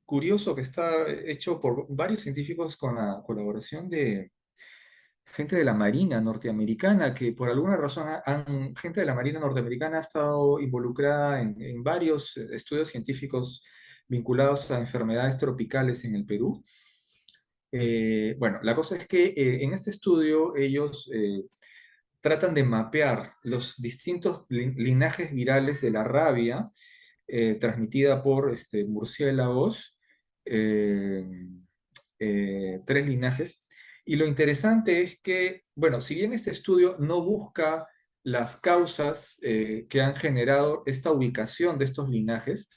curioso, que está hecho por varios científicos con la colaboración de gente de la Marina norteamericana, que por alguna razón gente de la Marina norteamericana ha estado involucrada en varios estudios científicos vinculados a enfermedades tropicales en el Perú. Bueno, la cosa es que en este estudio ellos tratan de mapear los distintos linajes virales de la rabia transmitida por murciélagos, eh, 3 linajes. Y lo interesante es que, bueno, si bien este estudio no busca las causas que han generado esta ubicación de estos linajes,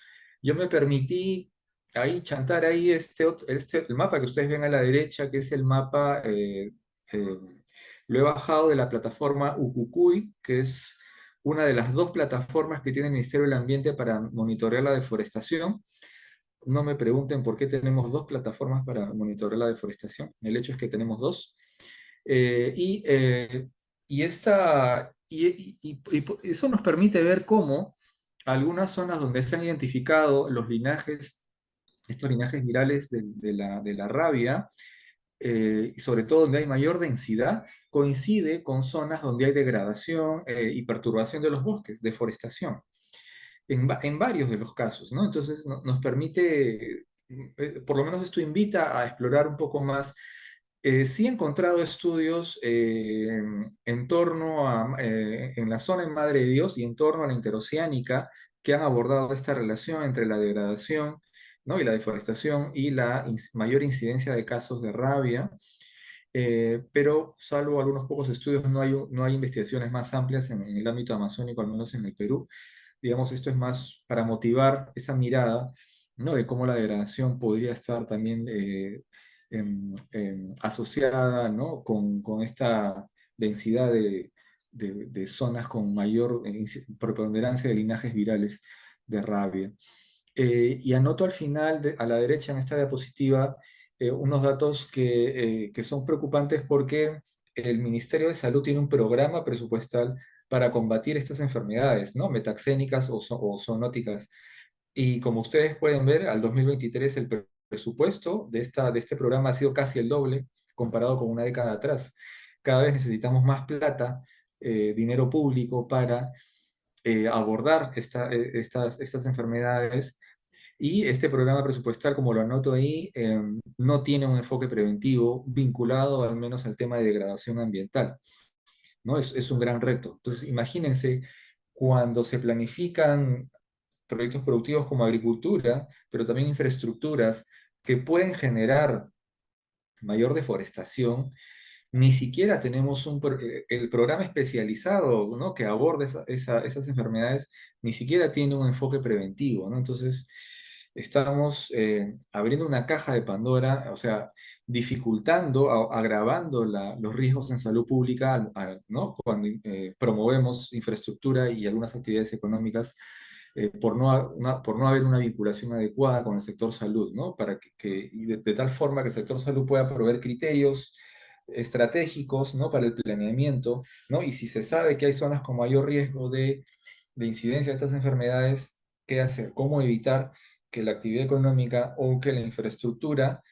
yo me permití ahí chantar ahí el mapa que ustedes ven a la derecha, que es el mapa, eh, lo he bajado de la plataforma Ucucuy, que es una de las 2 plataformas que tiene el Ministerio del Ambiente para monitorear la deforestación. No me pregunten por qué tenemos dos plataformas para monitorear la deforestación. El hecho es que tenemos dos. Eh, y, eh, eso nos permite ver cómo algunas zonas donde se han identificado los linajes, estos linajes virales de la rabia, y sobre todo donde hay mayor densidad, coincide con zonas donde hay degradación y perturbación de los bosques, deforestación, en varios de los casos, ¿no? Entonces nos permite, por lo menos esto invita a explorar un poco más. Sí he encontrado estudios en torno a, en la zona en Madre de Dios y en torno a la interoceánica que han abordado esta relación entre la degradación, ¿no? y la deforestación y la mayor incidencia de casos de rabia, pero salvo algunos pocos estudios no hay investigaciones más amplias en el ámbito amazónico, al menos en el Perú. Digamos, esto es más para motivar esa mirada, ¿no? de cómo la degradación podría estar también asociada, ¿no? con esta densidad de zonas con mayor preponderancia de linajes virales de rabia. Y anoto al final, a la derecha en esta diapositiva, unos datos que son preocupantes porque el Ministerio de Salud tiene un programa presupuestal para combatir estas enfermedades, ¿no? Metaxénicas o zoonóticas. Y como ustedes pueden ver, al 2023 el presupuesto de este programa ha sido casi el doble comparado con una década atrás. Cada vez necesitamos más plata, dinero público para abordar estas enfermedades, y este programa presupuestal, como lo anoto ahí, no tiene un enfoque preventivo vinculado al menos al tema de degradación ambiental, ¿no? Es un gran reto. Entonces, imagínense cuando se planifican proyectos productivos como agricultura, pero también infraestructuras que pueden generar mayor deforestación, ni siquiera tenemos el programa especializado, ¿no? que aborda esas enfermedades, ni siquiera tiene un enfoque preventivo, ¿no? Entonces, estamos abriendo una caja de Pandora, o sea, dificultando, agravando los riesgos en salud pública, ¿no? Cuando promovemos infraestructura y algunas actividades económicas, por no haber una vinculación adecuada con el sector salud, ¿no? Para y de tal forma que el sector salud pueda proveer criterios estratégicos, ¿no? para el planeamiento, ¿no? Y si se sabe que hay zonas con mayor riesgo de incidencia de estas enfermedades, ¿qué hacer? ¿Cómo evitar que la actividad económica o que la infraestructura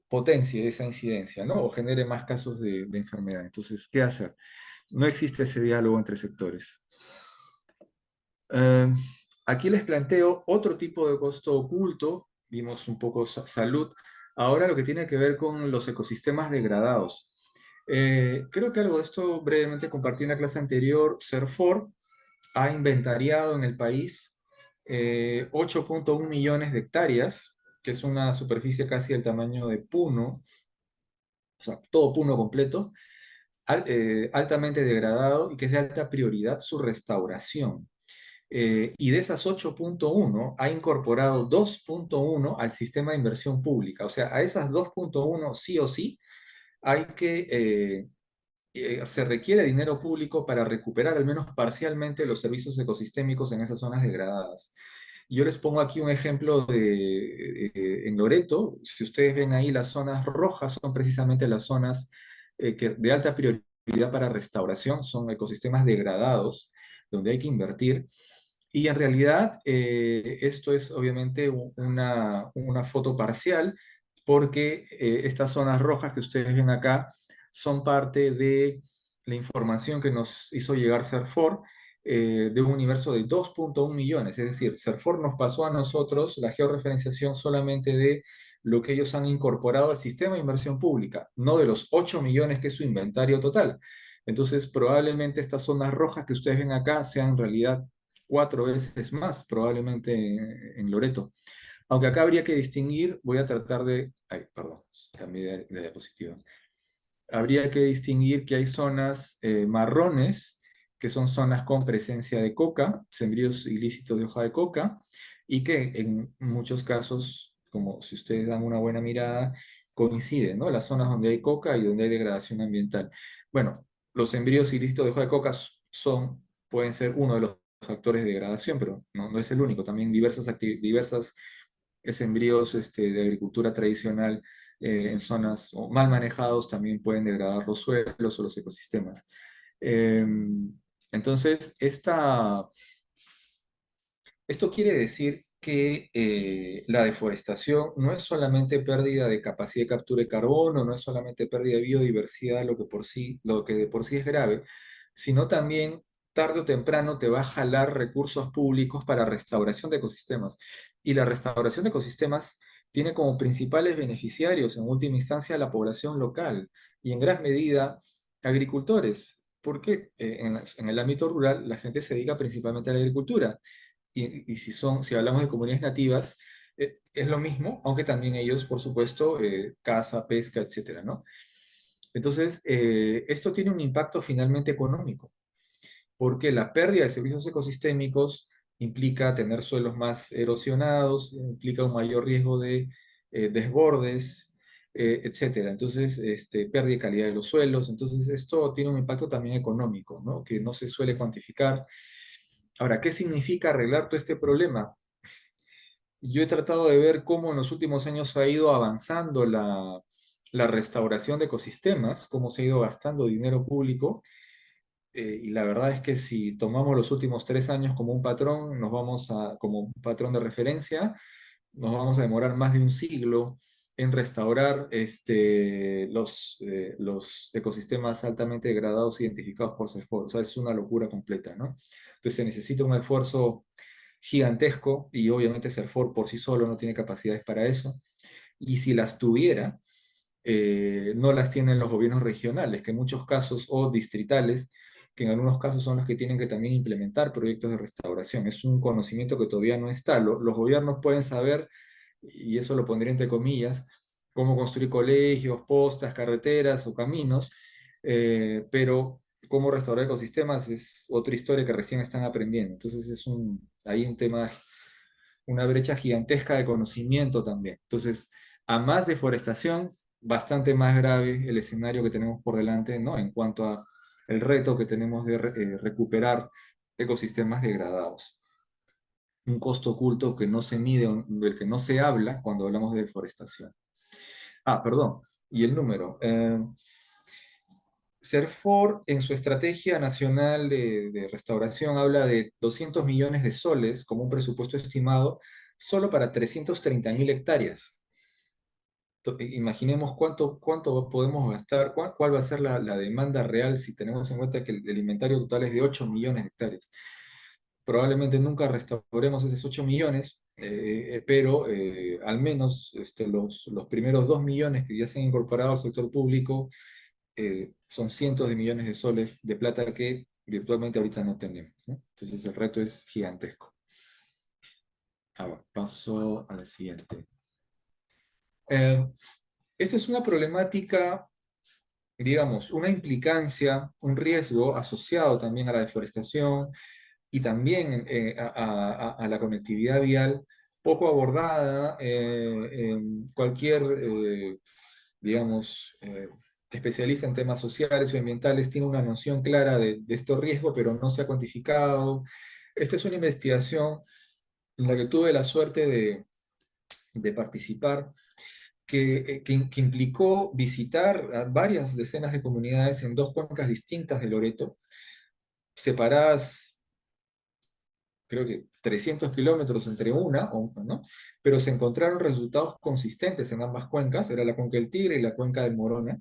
potencie esa incidencia, ¿no? O genere más casos de enfermedad? Entonces, ¿qué hacer? No existe ese diálogo entre sectores. Eh, Aquí les planteo otro tipo de costo oculto, vimos un poco salud, ahora lo que tiene que ver con los ecosistemas degradados. Creo que algo de esto brevemente compartí en la clase anterior. CERFOR ha inventariado en el país 8.1 millones de hectáreas, que es una superficie casi del tamaño de Puno, o sea, todo Puno completo, altamente degradado y que es de alta prioridad su restauración. Y de esas 8.1 ha incorporado 2.1 al sistema de inversión pública. O sea, a esas 2.1 sí o sí hay se requiere dinero público para recuperar al menos parcialmente los servicios ecosistémicos en esas zonas degradadas. Yo les pongo aquí un ejemplo en Loreto. Si ustedes ven ahí, las zonas rojas son precisamente las zonas de alta prioridad para restauración, son ecosistemas degradados donde hay que invertir. Y en realidad esto es obviamente una foto parcial, porque estas zonas rojas que ustedes ven acá son parte de la información que nos hizo llegar CERFOR, de un universo de 2.1 millones. Es decir, CERFOR nos pasó a nosotros la georreferenciación solamente de lo que ellos han incorporado al sistema de inversión pública, no de los 8 millones que es su inventario total. Entonces, probablemente estas zonas rojas que ustedes ven acá sean en realidad 4 veces más, probablemente en Loreto. Aunque acá habría que distinguir, voy a tratar de... Ay, perdón, cambié de diapositiva. Habría que distinguir que hay zonas marrones, que son zonas con presencia de coca, sembríos ilícitos de hoja de coca, y que en muchos casos, como si ustedes dan una buena mirada, coinciden, ¿no? Las zonas donde hay coca y donde hay degradación ambiental. Bueno, los sembríos ilícitos de hoja de coca pueden ser uno de los factores de degradación, pero no es el único. También diversas sembríos de agricultura tradicional en zonas o mal manejados también pueden degradar los suelos o los ecosistemas. Entonces, esto quiere decir que la deforestación no es solamente pérdida de capacidad de captura de carbono, no es solamente pérdida de biodiversidad, lo que de por sí es grave, sino también tarde o temprano te va a jalar recursos públicos para restauración de ecosistemas. Y la restauración de ecosistemas tiene como principales beneficiarios, en última instancia, la población local y en gran medida agricultores, porque en el ámbito rural la gente se dedica principalmente a la agricultura y si hablamos de comunidades nativas, es lo mismo, aunque también ellos, por supuesto, caza, pesca, etcétera, ¿no? Entonces, esto tiene un impacto finalmente económico, porque la pérdida de servicios ecosistémicos implica tener suelos más erosionados, implica un mayor riesgo de desbordes, etcétera. Entonces, pérdida de calidad de los suelos. Entonces, esto tiene un impacto también económico, ¿no? Que no se suele cuantificar. Ahora, ¿qué significa arreglar todo este problema? Yo he tratado de ver cómo en los últimos años ha ido avanzando la restauración de ecosistemas, cómo se ha ido gastando dinero público, y la verdad es que si tomamos los últimos 3 años como un patrón, como un patrón de referencia, nos vamos a demorar más de un siglo en restaurar los ecosistemas altamente degradados identificados por CERFOR. O sea, es una locura completa, ¿no? Entonces se necesita un esfuerzo gigantesco y obviamente CERFOR por sí solo no tiene capacidades para eso. Y si las tuviera, no las tienen los gobiernos regionales, que en muchos casos, o distritales, que en algunos casos son los que tienen que también implementar proyectos de restauración. Es un conocimiento que todavía no está. Los gobiernos pueden saber, y eso lo pondría entre comillas, cómo construir colegios, postas, carreteras o caminos, pero cómo restaurar ecosistemas es otra historia que recién están aprendiendo. Entonces hay un tema, una brecha gigantesca de conocimiento también. Entonces, a más deforestación, bastante más grave el escenario que tenemos por delante, ¿no? En cuanto a el reto que tenemos de recuperar ecosistemas degradados. Un costo oculto que no se mide, del que no se habla cuando hablamos de deforestación. Ah, perdón. Y el número. CERFOR en su estrategia nacional de restauración habla de 200 millones de soles como un presupuesto estimado solo para 330.000 hectáreas. Imaginemos cuánto podemos gastar, cuál va a ser la demanda real si tenemos en cuenta que el inventario total es de 8 millones de hectáreas. Probablemente nunca restauremos esos 8 millones, pero al menos los primeros 2 millones que ya se han incorporado al sector público son cientos de millones de soles de plata que virtualmente ahorita no tenemos, ¿no? Entonces el reto es gigantesco. Ahora, paso a la siguiente. Eh, Esta es una problemática, digamos, una implicancia, un riesgo asociado también a la deforestación y también a la conectividad vial, poco abordada en cualquier, digamos, especialista en temas sociales o ambientales tiene una noción clara de este riesgo, pero no se ha cuantificado. Esta es una investigación en la que tuve la suerte de participar que implicó visitar a varias decenas de comunidades en dos cuencas distintas de Loreto, separadas, creo que 300 kilómetros entre una, ¿no? Pero se encontraron resultados consistentes en ambas cuencas, era la cuenca del Tigre y la cuenca del Morona.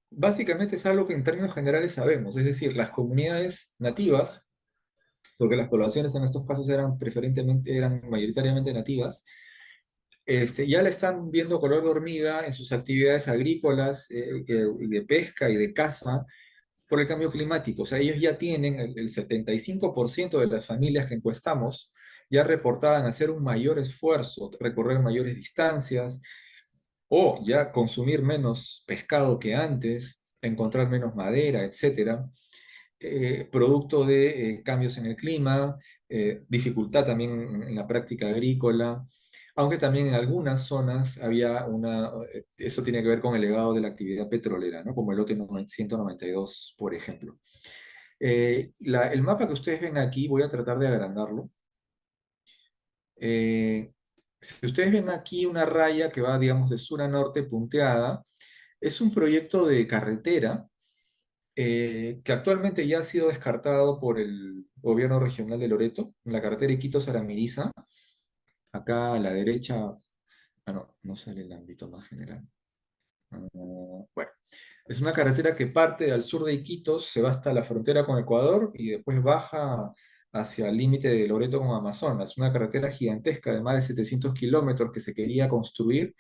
Básicamente es algo que en términos generales sabemos, es decir, las comunidades nativas, porque las poblaciones en estos casos eran mayoritariamente nativas, ya la están viendo color de hormiga en sus actividades agrícolas y de pesca y de caza por el cambio climático. O sea, ellos ya tienen el 75% de las familias que encuestamos ya reportaban hacer un mayor esfuerzo, recorrer mayores distancias o ya consumir menos pescado que antes, encontrar menos madera, etcétera, producto de cambios en el clima, dificultad también en la práctica agrícola, aunque también en algunas zonas había eso tiene que ver con el legado de la actividad petrolera, ¿no? Como el lote 192, por ejemplo. El mapa que ustedes ven aquí, voy a tratar de agrandarlo. Si ustedes ven aquí una raya que va, digamos, de sur a norte punteada, es un proyecto de carretera que actualmente ya ha sido descartado por el gobierno regional de Loreto, la carretera Iquitos-Aramiriza, acá a la derecha, no, no sale el ámbito más general. Bueno, es una carretera que parte al sur de Iquitos, se va hasta la frontera con Ecuador y después baja hacia el límite de Loreto con Amazonas. Una carretera gigantesca de más de 700 kilómetros que se quería construir.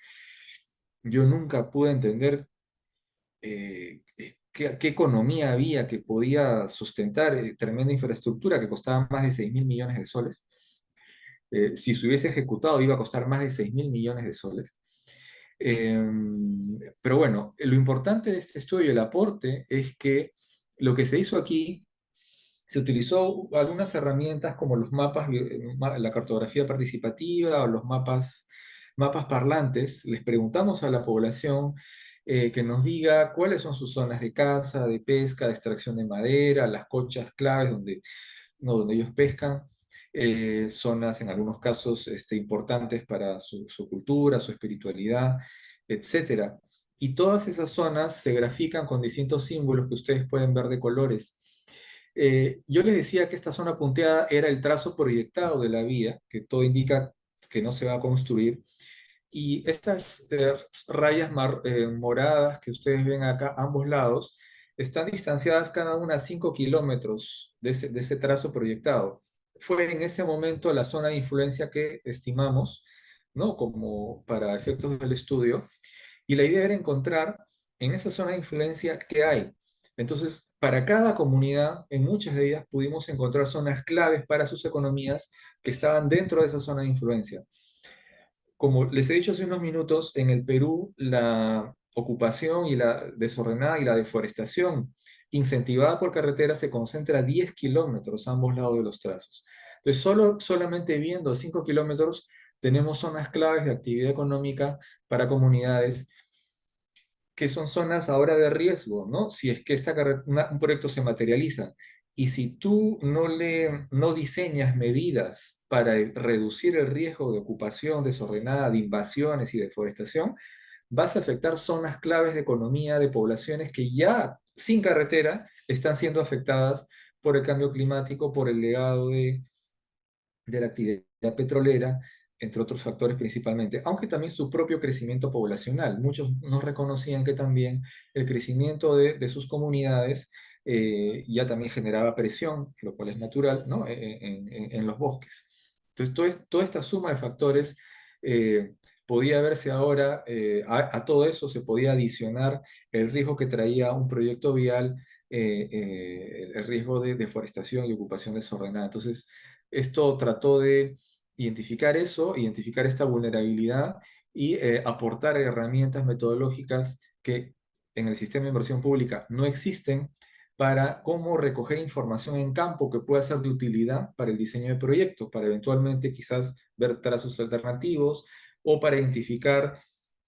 Yo nunca pude entender qué economía había que podía sustentar tremenda infraestructura que costaba más de 6 mil millones de soles. Si se hubiese ejecutado iba a costar más de 6 mil millones de soles. Eh, pero bueno, lo importante de este estudio, el aporte, es que lo que se hizo aquí, se utilizó algunas herramientas como los mapas, la cartografía participativa o los mapas parlantes. Les preguntamos a la población que nos diga cuáles son sus zonas de caza, de pesca, de extracción de madera, las conchas claves donde no, donde ellos pescan, zonas en algunos casos importantes para su cultura, su espiritualidad, etcétera. Y todas esas zonas se grafican con distintos símbolos que ustedes pueden ver de colores. Yo les decía que esta zona punteada era el trazo proyectado de la vía, que todo indica que no se va a construir, y estas rayas moradas que ustedes ven acá, ambos lados, están distanciadas cada una a 5 kilómetros de ese trazo proyectado. Fue en ese momento la zona de influencia que estimamos, ¿no? Como para efectos del estudio, y la idea era encontrar en esa zona de influencia qué hay. Entonces, para cada comunidad, en muchas de ellas pudimos encontrar zonas claves para sus economías que estaban dentro de esa zona de influencia. Como les he dicho hace unos minutos, en el Perú la ocupación y la desordenada y la deforestación incentivada por carretera se concentra a 10 kilómetros a ambos lados de los trazos. Entonces, solamente viendo 5 kilómetros tenemos zonas claves de actividad económica para comunidades que son zonas ahora de riesgo, ¿no? Si es que un proyecto se materializa y si tú no diseñas medidas para reducir el riesgo de ocupación desordenada, de invasiones y deforestación, vas a afectar zonas claves de economía de poblaciones que ya sin carretera están siendo afectadas por el cambio climático, por el legado de la actividad petrolera, entre otros factores principalmente, aunque también su propio crecimiento poblacional. Muchos no reconocían que también el crecimiento de sus comunidades ya también generaba presión, lo cual es natural, ¿no? En los bosques. Entonces, toda esta suma de factores podía verse ahora, a todo eso se podía adicionar el riesgo que traía un proyecto vial, el riesgo de deforestación y ocupación desordenada. Entonces, esto trató de identificar eso, identificar esta vulnerabilidad y aportar herramientas metodológicas que en el sistema de inversión pública no existen para cómo recoger información en campo que pueda ser de utilidad para el diseño de proyectos, para eventualmente quizás ver trazos alternativos o para identificar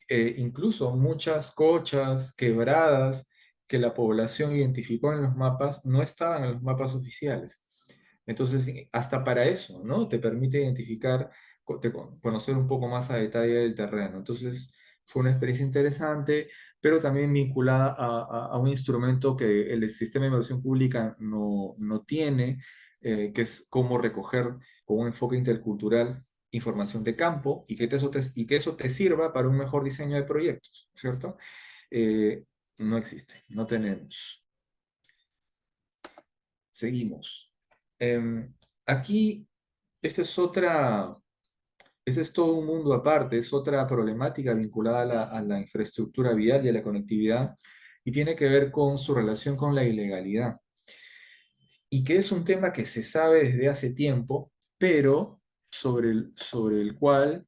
incluso muchas cochas, quebradas que la población identificó en los mapas, no estaban en los mapas oficiales. Entonces, hasta para eso, ¿no? Te permite identificar, conocer un poco más a detalle del terreno. Entonces, fue una experiencia interesante, pero también vinculada a un instrumento que el sistema de inversión pública no tiene, que es cómo recoger con un enfoque intercultural información de campo y y que eso te sirva para un mejor diseño de proyectos, ¿cierto? Eh, no existe, no tenemos. Seguimos. Aquí, esta es otra, ese es todo un mundo aparte, es otra problemática vinculada a la infraestructura vial y a la conectividad, y tiene que ver con su relación con la ilegalidad, y que es un tema que se sabe desde hace tiempo, pero sobre el cual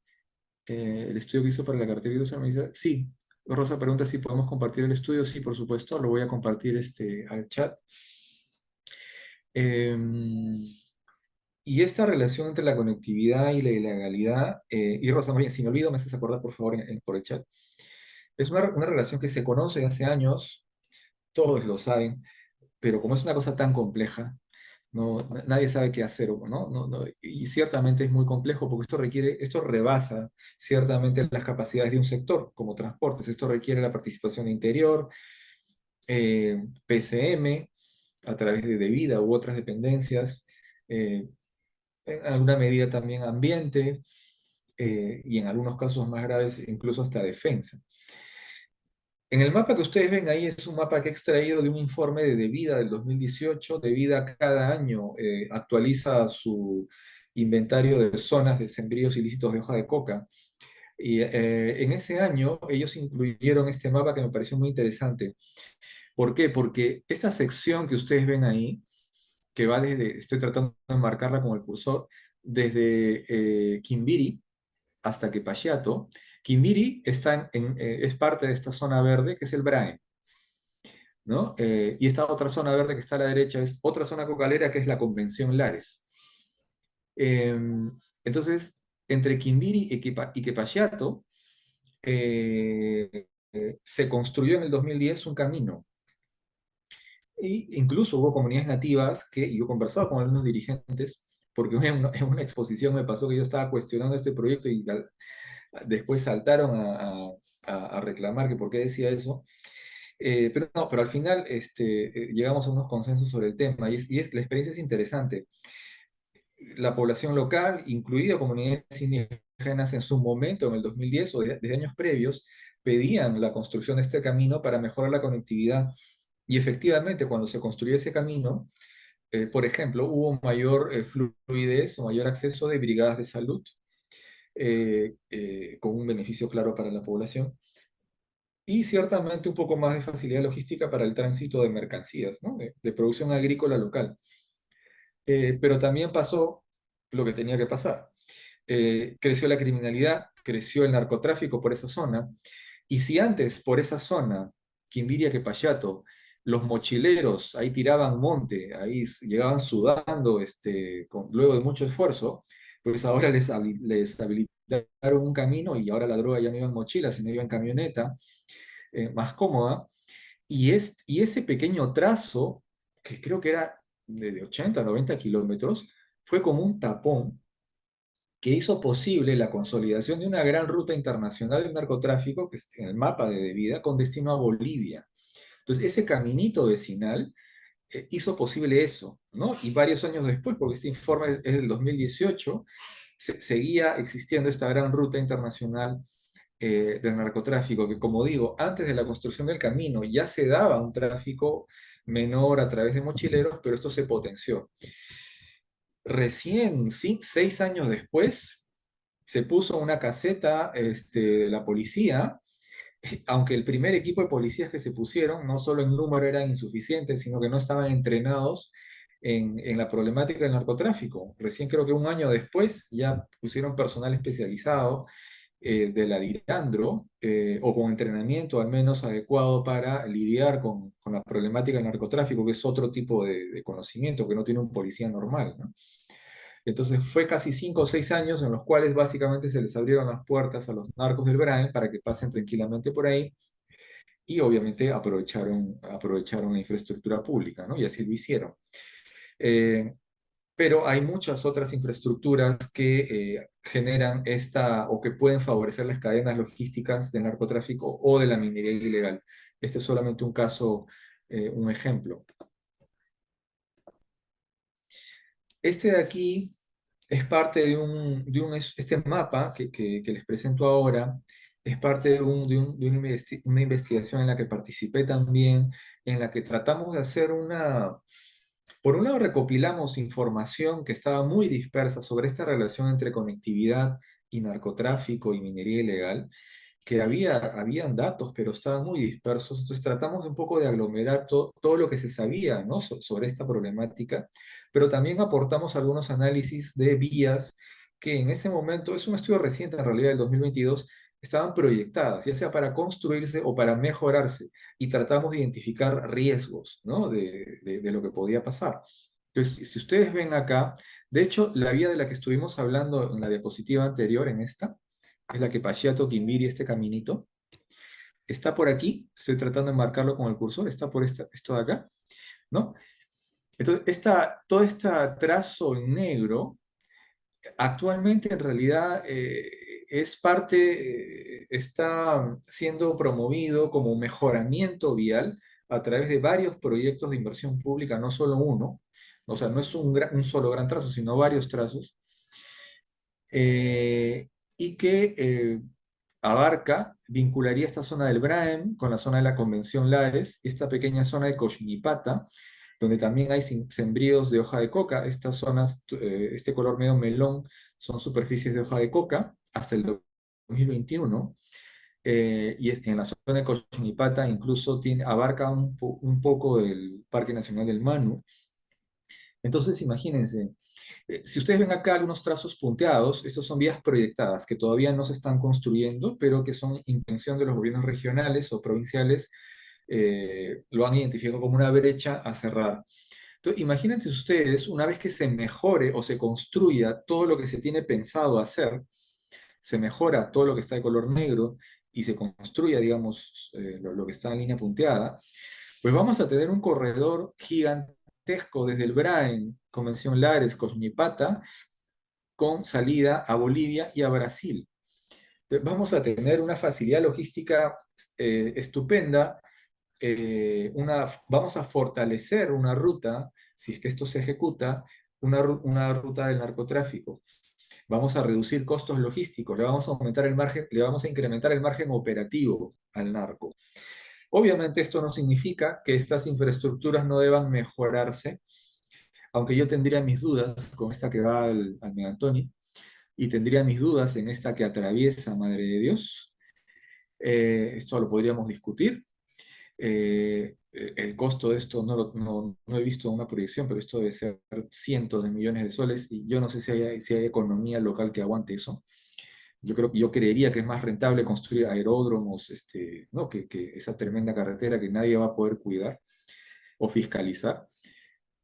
el estudio que hizo para la cartera de uso me dice, sí, Rosa pregunta si podemos compartir el estudio, sí, por supuesto, lo voy a compartir al chat. Em, Y esta relación entre la conectividad y la ilegalidad, y Rosa, más bien, si me olvido, me haces acordar por favor por el chat, es una relación que se conoce hace años, todos lo saben, pero como es una cosa tan compleja, Nadie sabe qué hacer, y ciertamente es muy complejo porque esto rebasa ciertamente las capacidades de un sector como transportes. Esto requiere la participación de Interior, PCM, a través de vida u otras dependencias, eh, en alguna medida también ambiente, y en algunos casos más graves incluso hasta defensa. En el mapa que ustedes ven ahí es un mapa que he extraído de un informe de Devida del 2018. Devida cada año actualiza su inventario de zonas de sembríos ilícitos de hoja de coca. Y en ese año ellos incluyeron este mapa que me pareció muy interesante. ¿Por qué? Porque esta sección que ustedes ven ahí, que va desde, estoy tratando de marcarla con el cursor, desde Quimbiri hasta Quepachiato. Quimbiri es parte de esta zona verde que es el Brae, ¿no? Y esta otra zona verde que está a la derecha es otra zona cocalera que es la Convención Lares. Entonces, entre Quimbiri y Quepachiato, se construyó en el 2010 un camino. Y incluso hubo comunidades nativas y yo he conversado con algunos dirigentes, porque en una exposición me pasó que yo estaba cuestionando este proyecto y después saltaron a reclamar que por qué decía eso. Pero no, pero al final llegamos a unos consensos sobre el tema la experiencia es interesante. La población local, incluida comunidades indígenas en su momento, en el 2010 o desde años previos, pedían la construcción de este camino para mejorar la conectividad. Y efectivamente, cuando se construyó ese camino, por ejemplo, hubo mayor fluidez o mayor acceso de brigadas de salud, con un beneficio claro para la población y ciertamente un poco más de facilidad logística para el tránsito de mercancías, ¿no? De producción agrícola local. Pero también pasó lo que tenía que pasar. Creció la criminalidad, creció el narcotráfico por esa zona, y si antes por esa zona, Quimbiria que Payato, los mochileros ahí tiraban monte, ahí llegaban sudando luego de mucho esfuerzo, pues ahora les habilitaron un camino y ahora la droga ya no iba en mochila, sino iba en camioneta, más cómoda. Y ese pequeño trazo, que creo que era de 80 a 90 kilómetros, fue como un tapón que hizo posible la consolidación de una gran ruta internacional de narcotráfico, que es en el mapa de Vida, con destino a Bolivia. Entonces, ese caminito vecinal hizo posible eso, ¿no? Y varios años después, porque este informe es del 2018, seguía existiendo esta gran ruta internacional del narcotráfico, que como digo, antes de la construcción del camino ya se daba un tráfico menor a través de mochileros, pero esto se potenció. Recién, sí, 6 años después, se puso una caseta de la policía, aunque el primer equipo de policías que se pusieron, no solo en número eran insuficientes, sino que no estaban entrenados en la problemática del narcotráfico. Recién creo que un año después ya pusieron personal especializado de la DIRANDRO, o con entrenamiento al menos adecuado para lidiar con la problemática del narcotráfico, que es otro tipo de conocimiento que no tiene un policía normal, ¿no? Entonces fue casi 5 o 6 años en los cuales básicamente se les abrieron las puertas a los narcos del Brain para que pasen tranquilamente por ahí y obviamente aprovecharon la infraestructura pública, ¿no? Y así lo hicieron. Eh, pero hay muchas otras infraestructuras que generan o que pueden favorecer las cadenas logísticas del narcotráfico o de la minería ilegal. Este es solamente un caso, un ejemplo. Este de aquí es parte este mapa que les presento ahora, es parte de una investigación en la que participé también, en la que tratamos de hacer por un lado recopilamos información que estaba muy dispersa sobre esta relación entre conectividad y narcotráfico y minería ilegal, que habían datos, pero estaban muy dispersos. Entonces tratamos un poco de aglomerar todo lo que se sabía, ¿no? Sobre esta problemática, pero también aportamos algunos análisis de vías que en ese momento, es un estudio reciente en realidad del 2022, estaban proyectadas, ya sea para construirse o para mejorarse, y tratamos de identificar riesgos, ¿no? De lo que podía pasar. Entonces, si ustedes ven acá, de hecho, la vía de la que estuvimos hablando en la diapositiva anterior, en esta, es la que Pachiato, Quimbiri, este caminito, está por aquí, estoy tratando de marcarlo con el cursor, está por esto de acá, ¿no? Entonces, todo este trazo en negro actualmente en realidad es parte, está siendo promovido como mejoramiento vial a través de varios proyectos de inversión pública, no solo uno, o sea, no es un solo gran trazo, sino varios trazos, y que vincularía esta zona del Braem con la zona de la Convención Lares, esta pequeña zona de Coximipata, donde también hay sembríos de hoja de coca. Estas zonas, este color medio melón, son superficies de hoja de coca hasta el 2021. En la zona de Coximipata incluso abarca un poco del Parque Nacional del Manu. Entonces, imagínense, si ustedes ven acá algunos trazos punteados, estos son vías proyectadas que todavía no se están construyendo, pero que son intención de los gobiernos regionales o provinciales, lo han identificado como una brecha a cerrar. Entonces, imagínense ustedes, una vez que se mejore o se construya todo lo que se tiene pensado hacer, se mejora todo lo que está de color negro y se construya, digamos, lo que está en línea punteada, pues vamos a tener un corredor gigantesco desde el Braen, Convención Lares, Cosmipata, con salida a Bolivia y a Brasil. Entonces, vamos a tener una facilidad logística estupenda, vamos a fortalecer una ruta, si es que esto se ejecuta, una ruta del narcotráfico. Vamos a reducir costos logísticos, le vamos a aumentar el margen, le vamos a incrementar el margen operativo al narco. Obviamente esto no significa que estas infraestructuras no deban mejorarse, aunque yo tendría mis dudas con esta que va al Megantoni, y tendría mis dudas en esta que atraviesa Madre de Dios. Esto lo podríamos discutir. El costo de esto no he visto una proyección, pero esto debe ser cientos de millones de soles y yo no sé si hay economía local que aguante eso. Yo creería que es más rentable construir aeródromos, ¿no? que esa tremenda carretera que nadie va a poder cuidar o fiscalizar.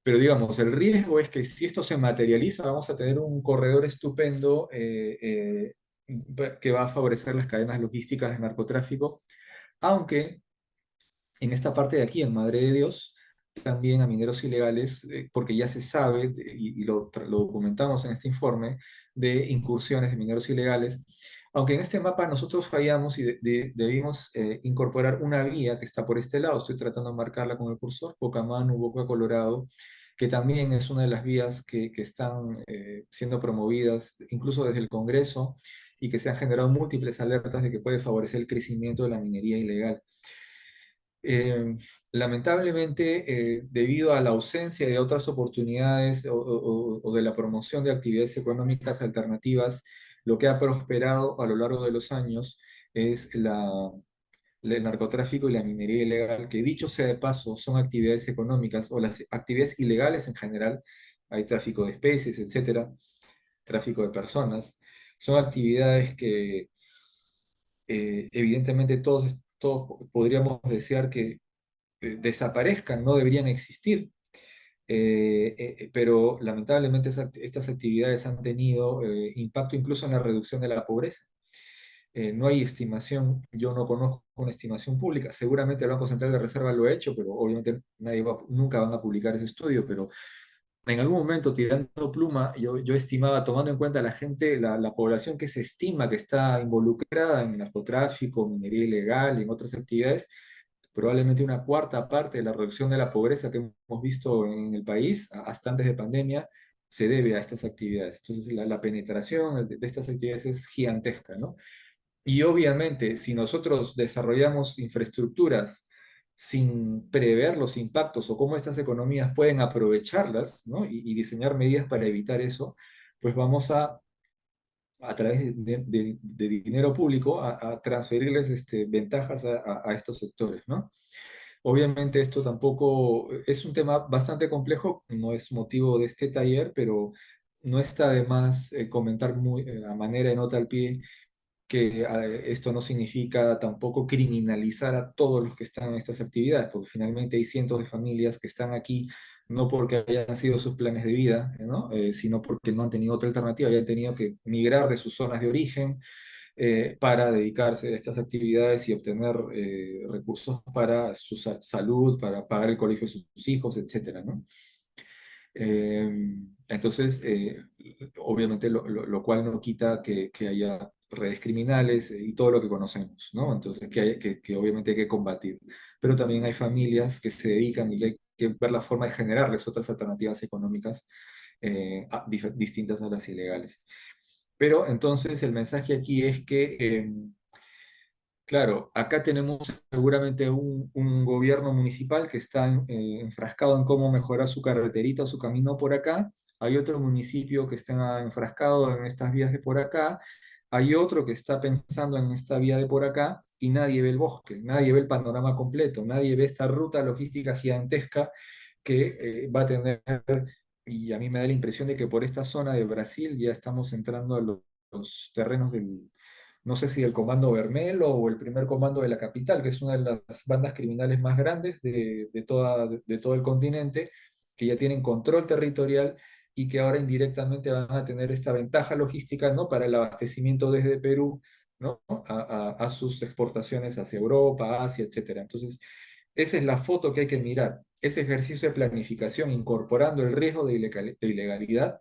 Pero digamos, el riesgo es que si esto se materializa, vamos a tener un corredor estupendo que va a favorecer las cadenas logísticas de narcotráfico, aunque en esta parte de aquí, en Madre de Dios, también a mineros ilegales, porque ya se sabe, lo documentamos en este informe, de incursiones de mineros ilegales, aunque en este mapa nosotros fallamos y debimos incorporar una vía que está por este lado, estoy tratando de marcarla con el cursor, Pocamanu, Boca Colorado, que también es una de las vías que están siendo promovidas incluso desde el Congreso y que se han generado múltiples alertas de que puede favorecer el crecimiento de la minería ilegal. Eh, Lamentablemente, debido a la ausencia de otras oportunidades o de la promoción de actividades económicas alternativas, lo que ha prosperado a lo largo de los años es el narcotráfico y la minería ilegal, que dicho sea de paso, son actividades económicas o las actividades ilegales en general. Hay tráfico de especies, etcétera, tráfico de personas. Son actividades que evidentemente todos podríamos desear que desaparezcan, no deberían existir. Pero lamentablemente estas actividades han tenido impacto incluso en la reducción de la pobreza. No hay estimación, yo no conozco una estimación pública, seguramente el Banco Central de Reserva lo ha hecho, pero obviamente nunca van a publicar ese estudio, pero en algún momento tirando pluma, yo estimaba, tomando en cuenta la gente, la población que se estima que está involucrada en narcotráfico, minería ilegal y en otras actividades, probablemente una cuarta parte de la reducción de la pobreza que hemos visto en el país hasta antes de pandemia se debe a estas actividades. Entonces la penetración de estas actividades es gigantesca, ¿no? Y obviamente, si nosotros desarrollamos infraestructuras sin prever los impactos o cómo estas economías pueden aprovecharlas, ¿no? y diseñar medidas para evitar eso, pues vamos a través de dinero público, a transferirles ventajas a estos sectores, ¿no? Obviamente esto tampoco es un tema bastante complejo, no es motivo de este taller, pero no está de más comentar a manera de nota al pie que esto no significa tampoco criminalizar a todos los que están en estas actividades, porque finalmente hay cientos de familias que están aquí no porque hayan sido sus planes de vida, ¿no? Sino porque no han tenido otra alternativa, hayan tenido que migrar de sus zonas de origen para dedicarse a estas actividades y obtener recursos para su salud, para pagar el colegio de sus hijos, etcétera, ¿no? Entonces, obviamente, lo cual no quita que haya redes criminales y todo lo que conocemos, ¿no? Entonces, que obviamente hay que combatir. Pero también hay familias que se dedican y que hay que ver la forma de generarles otras alternativas económicas distintas a las ilegales. Pero entonces el mensaje aquí es que claro, acá tenemos seguramente un gobierno municipal que está enfrascado en cómo mejorar su carreterita o su camino por acá. Hay otro municipio que está enfrascado en estas vías de por acá. Hay otro que está pensando en esta vía de por acá y nadie ve el bosque, nadie ve el panorama completo, nadie ve esta ruta logística gigantesca que va a tener, y a mí me da la impresión de que por esta zona de Brasil ya estamos entrando a los terrenos del, no sé si el Comando Vermelo o el primer comando de la capital, que es una de las bandas criminales más grandes de todo el continente, que ya tienen control territorial y que ahora indirectamente van a tener esta ventaja logística, ¿no? Para el abastecimiento desde Perú, ¿no? A sus exportaciones hacia Europa, Asia, etcétera. Entonces, esa es la foto que hay que mirar. Ese ejercicio de planificación incorporando el riesgo de ilegalidad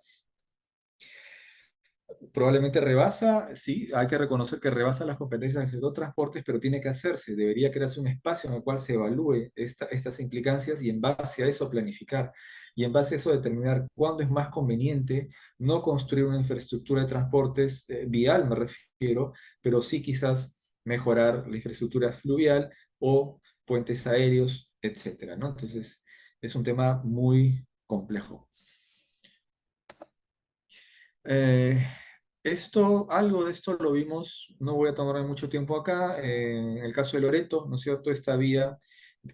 probablemente rebasa, sí, hay que reconocer que rebasa las competencias del sector transportes, pero tiene que hacerse. Debería crearse un espacio en el cual se evalúe estas implicancias y en base a eso planificar. Y en base a eso determinar cuándo es más conveniente no construir una infraestructura de transportes vial, me refiero, pero sí quizás mejorar la infraestructura fluvial o puentes aéreos, etcétera, ¿no? Entonces, es un tema muy complejo. Eh, algo de esto lo vimos, no voy a tomar mucho tiempo acá, en el caso de Loreto, ¿no es cierto? Esta vía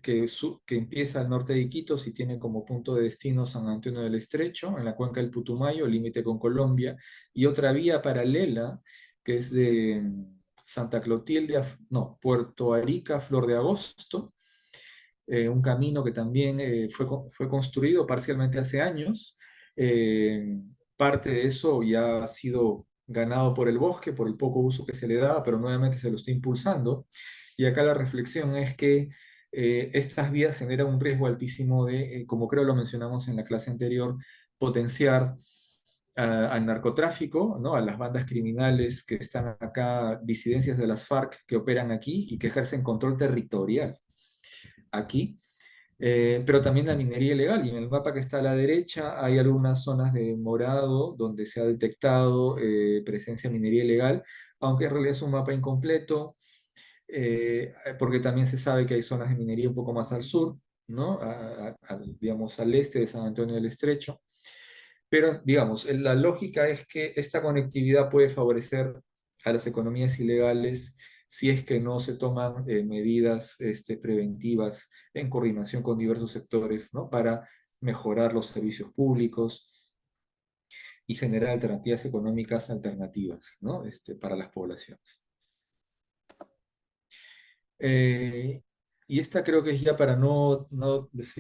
que empieza al norte de Iquitos y tiene como punto de destino San Antonio del Estrecho, en la cuenca del Putumayo, límite con Colombia, y otra vía paralela que es de Santa Clotilde, no, Puerto Arica, Flor de Agosto, un camino que también fue construido parcialmente hace años. Eh, Parte de eso ya ha sido ganado por el bosque, por el poco uso que se le da, pero nuevamente se lo está impulsando. Y acá la reflexión es que estas vías generan un riesgo altísimo de, como creo lo mencionamos en la clase anterior, potenciar al narcotráfico, ¿no? A las bandas criminales que están acá, disidencias de las FARC que operan aquí y que ejercen control territorial aquí, pero también la minería ilegal. Y en el mapa que está a la derecha hay algunas zonas de morado donde se ha detectado presencia de minería ilegal, aunque en realidad es un mapa incompleto, porque también se sabe que hay zonas de minería un poco más al sur, ¿no? Digamos, al este de San Antonio del Estrecho. Pero, digamos, la lógica es que esta conectividad puede favorecer a las economías ilegales si es que no se toman medidas preventivas en coordinación con diversos sectores, ¿no? Para mejorar los servicios públicos y generar alternativas económicas alternativas, ¿no? Para las poblaciones. Eh, y esta creo que es ya para no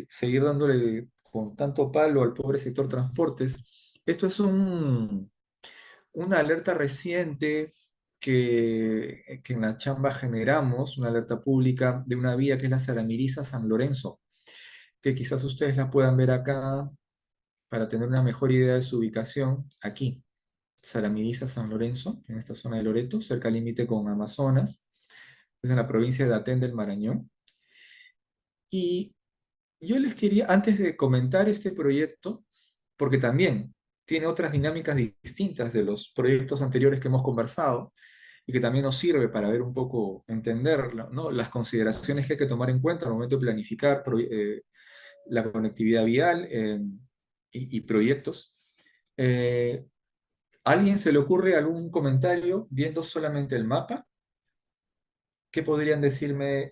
seguir dándole con tanto palo al pobre sector transportes. Esto es una alerta reciente que en la chamba generamos, una alerta pública de una vía que es la Saramiriza-San Lorenzo, que quizás ustedes la puedan ver acá para tener una mejor idea de su ubicación. Aquí, Saramiriza-San Lorenzo, en esta zona de Loreto, cerca al límite con Amazonas, es en la provincia de Aten del Marañón. Y yo les quería, antes de comentar este proyecto, porque también tiene otras dinámicas distintas de los proyectos anteriores que hemos conversado, y que también nos sirve para ver un poco, entender, ¿no? Las consideraciones que hay que tomar en cuenta al momento de planificar la conectividad vial y proyectos. Eh, ¿A alguien se le ocurre algún comentario viendo solamente el mapa? ¿Qué podrían decirme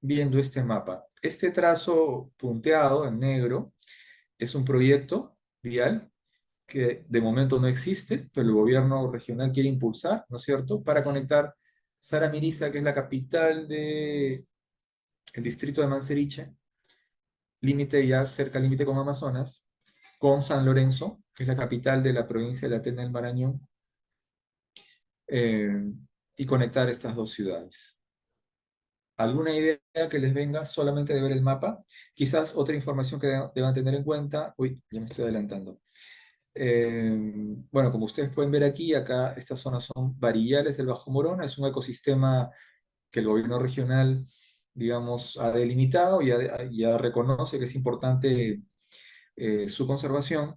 viendo este mapa? Este trazo punteado en negro es un proyecto vial que de momento no existe, pero el gobierno regional quiere impulsar, ¿no es cierto?, para conectar Sara Miriza, que es la capital del distrito de Manseriche, límite ya cerca al límite con Amazonas, con San Lorenzo, que es la capital de la provincia de la Tena del Marañón, eh, y conectar estas dos ciudades. ¿Alguna idea que les venga solamente de ver el mapa? Quizás otra información que deban tener en cuenta. Uy, ya me estoy adelantando. Eh, bueno, como ustedes pueden ver aquí, acá estas zonas son varillales del Bajo Morona. Es un ecosistema que el gobierno regional, digamos, ha delimitado y ya reconoce que es importante su conservación.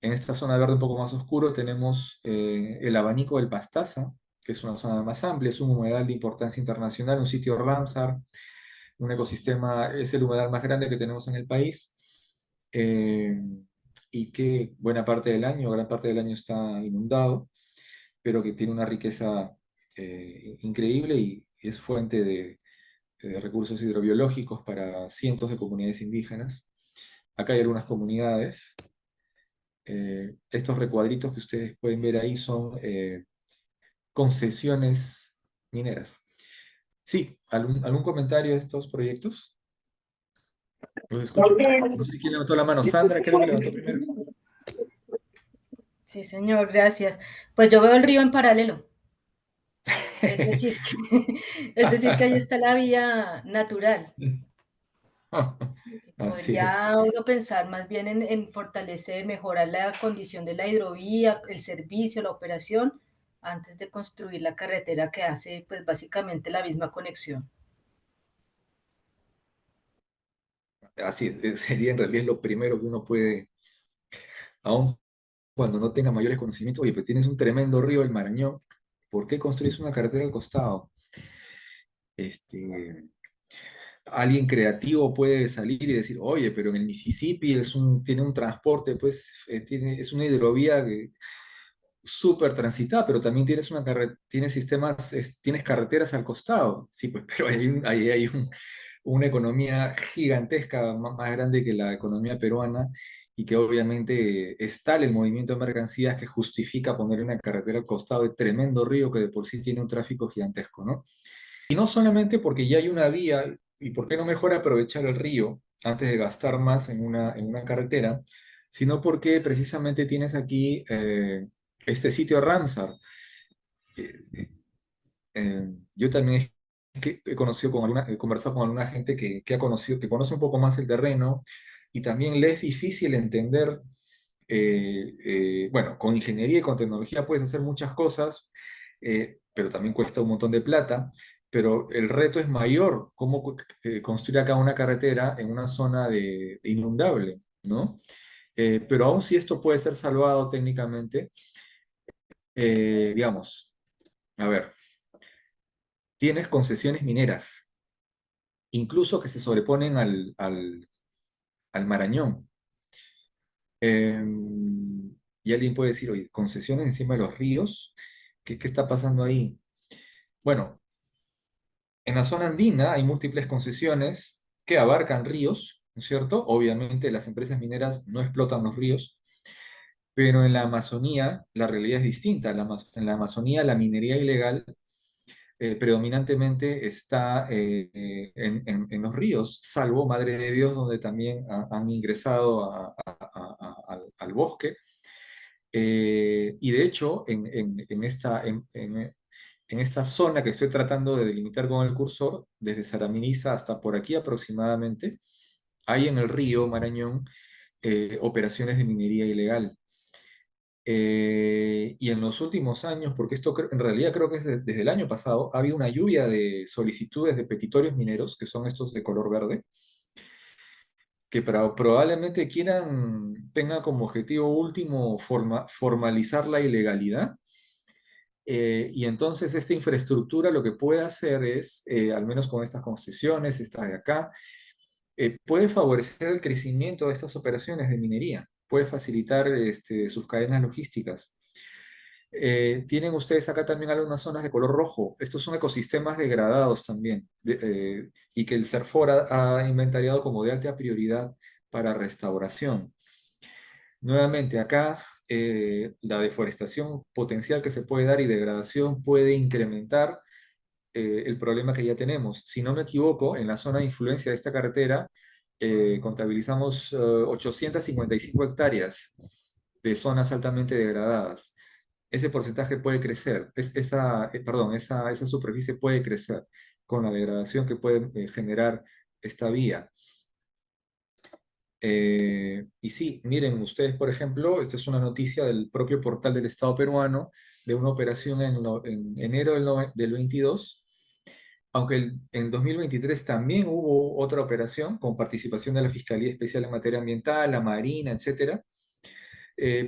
En esta zona verde un poco más oscuro tenemos el abanico del Pastaza, que es una zona más amplia, es un humedal de importancia internacional, un sitio Ramsar, un ecosistema, es el humedal más grande que tenemos en el país, eh, y que buena parte del año, gran parte del año está inundado, pero que tiene una riqueza increíble y es fuente de recursos hidrobiológicos para cientos de comunidades indígenas. Acá hay algunas comunidades. Estos recuadritos que ustedes pueden ver ahí son concesiones mineras. Sí, ¿algún comentario de estos proyectos? Los escucho. No sé quién levantó la mano. Sandra creo que levantó primero. Sí, señor, gracias. Pues yo veo el río en paralelo. Es decir, es decir, que ahí está la vía natural. Sí, Así es. podría uno pensar más bien en fortalecer, mejorar la condición de la hidrovía, el servicio, la operación, antes de construir la carretera que hace, pues básicamente la misma conexión. Así es. Sería en realidad lo primero que uno puede, aun cuando no tenga mayores conocimientos, oye, pero tienes un tremendo río, el Marañón, ¿por qué construís una carretera al costado? Este, alguien creativo puede salir y decir, oye, pero en el Mississippi tiene un transporte, pues es una hidrovía súper transitada, pero también tienes sistemas, tienes carreteras al costado. Sí, pues, pero ahí hay una economía gigantesca, más grande que la economía peruana, y que obviamente es tal el movimiento de mercancías que justifica poner una carretera al costado de tremendo río que de por sí tiene un tráfico gigantesco, ¿no? Y no solamente porque ya hay una vía, y por qué no mejor aprovechar el río antes de gastar más en una carretera, sino porque precisamente tienes aquí este sitio Ramsar. Eh, yo también he conocido he conversado con alguna gente que ha conocido, que conoce un poco más el terreno, y también le es difícil entender, bueno, con ingeniería y con tecnología puedes hacer muchas cosas, pero también cuesta un montón de plata, pero el reto es mayor, cómo construir acá una carretera en una zona de inundable, ¿no? Pero aún si esto puede ser salvado técnicamente, digamos, a ver, tienes concesiones mineras, incluso que se sobreponen al Marañón. Eh, y alguien puede decir, oye, concesiones encima de los ríos, ¿qué está pasando ahí? Bueno, en la zona andina hay múltiples concesiones que abarcan ríos, ¿no es cierto? Obviamente las empresas mineras no explotan los ríos, pero en la Amazonía la realidad es distinta. En la Amazonía la minería ilegal predominantemente está en los ríos, salvo Madre de Dios, donde también han ingresado al bosque. Y de hecho, en esta zona que estoy tratando de delimitar con el cursor, desde Saraminiza hasta por aquí aproximadamente, hay en el río Marañón operaciones de minería ilegal. Y en los últimos años, porque en realidad creo que es desde el año pasado, ha habido una lluvia de solicitudes de petitorios mineros, que son estos de color verde, que probablemente tengan como objetivo último formalizar la ilegalidad. Y entonces esta infraestructura lo que puede hacer es, al menos con estas concesiones, estas de acá, puede favorecer el crecimiento de estas operaciones de minería, puede facilitar sus cadenas logísticas. Tienen ustedes acá también algunas zonas de color rojo. Estos son ecosistemas degradados también, y que el CERFOR ha inventariado como de alta prioridad para restauración. Nuevamente, acá la deforestación potencial que se puede dar y degradación puede incrementar el problema que ya tenemos. Si no me equivoco, en la zona de influencia de esta carretera contabilizamos 855 hectáreas de zonas altamente degradadas. Ese porcentaje puede crecer, perdón, esa superficie puede crecer con la degradación que puede generar esta vía. Y sí, miren ustedes, por ejemplo, esta es una noticia del propio portal del Estado peruano de una operación en enero del 22, aunque en 2023 también hubo otra operación con participación de la Fiscalía Especial en Materia Ambiental, la Marina, etcétera,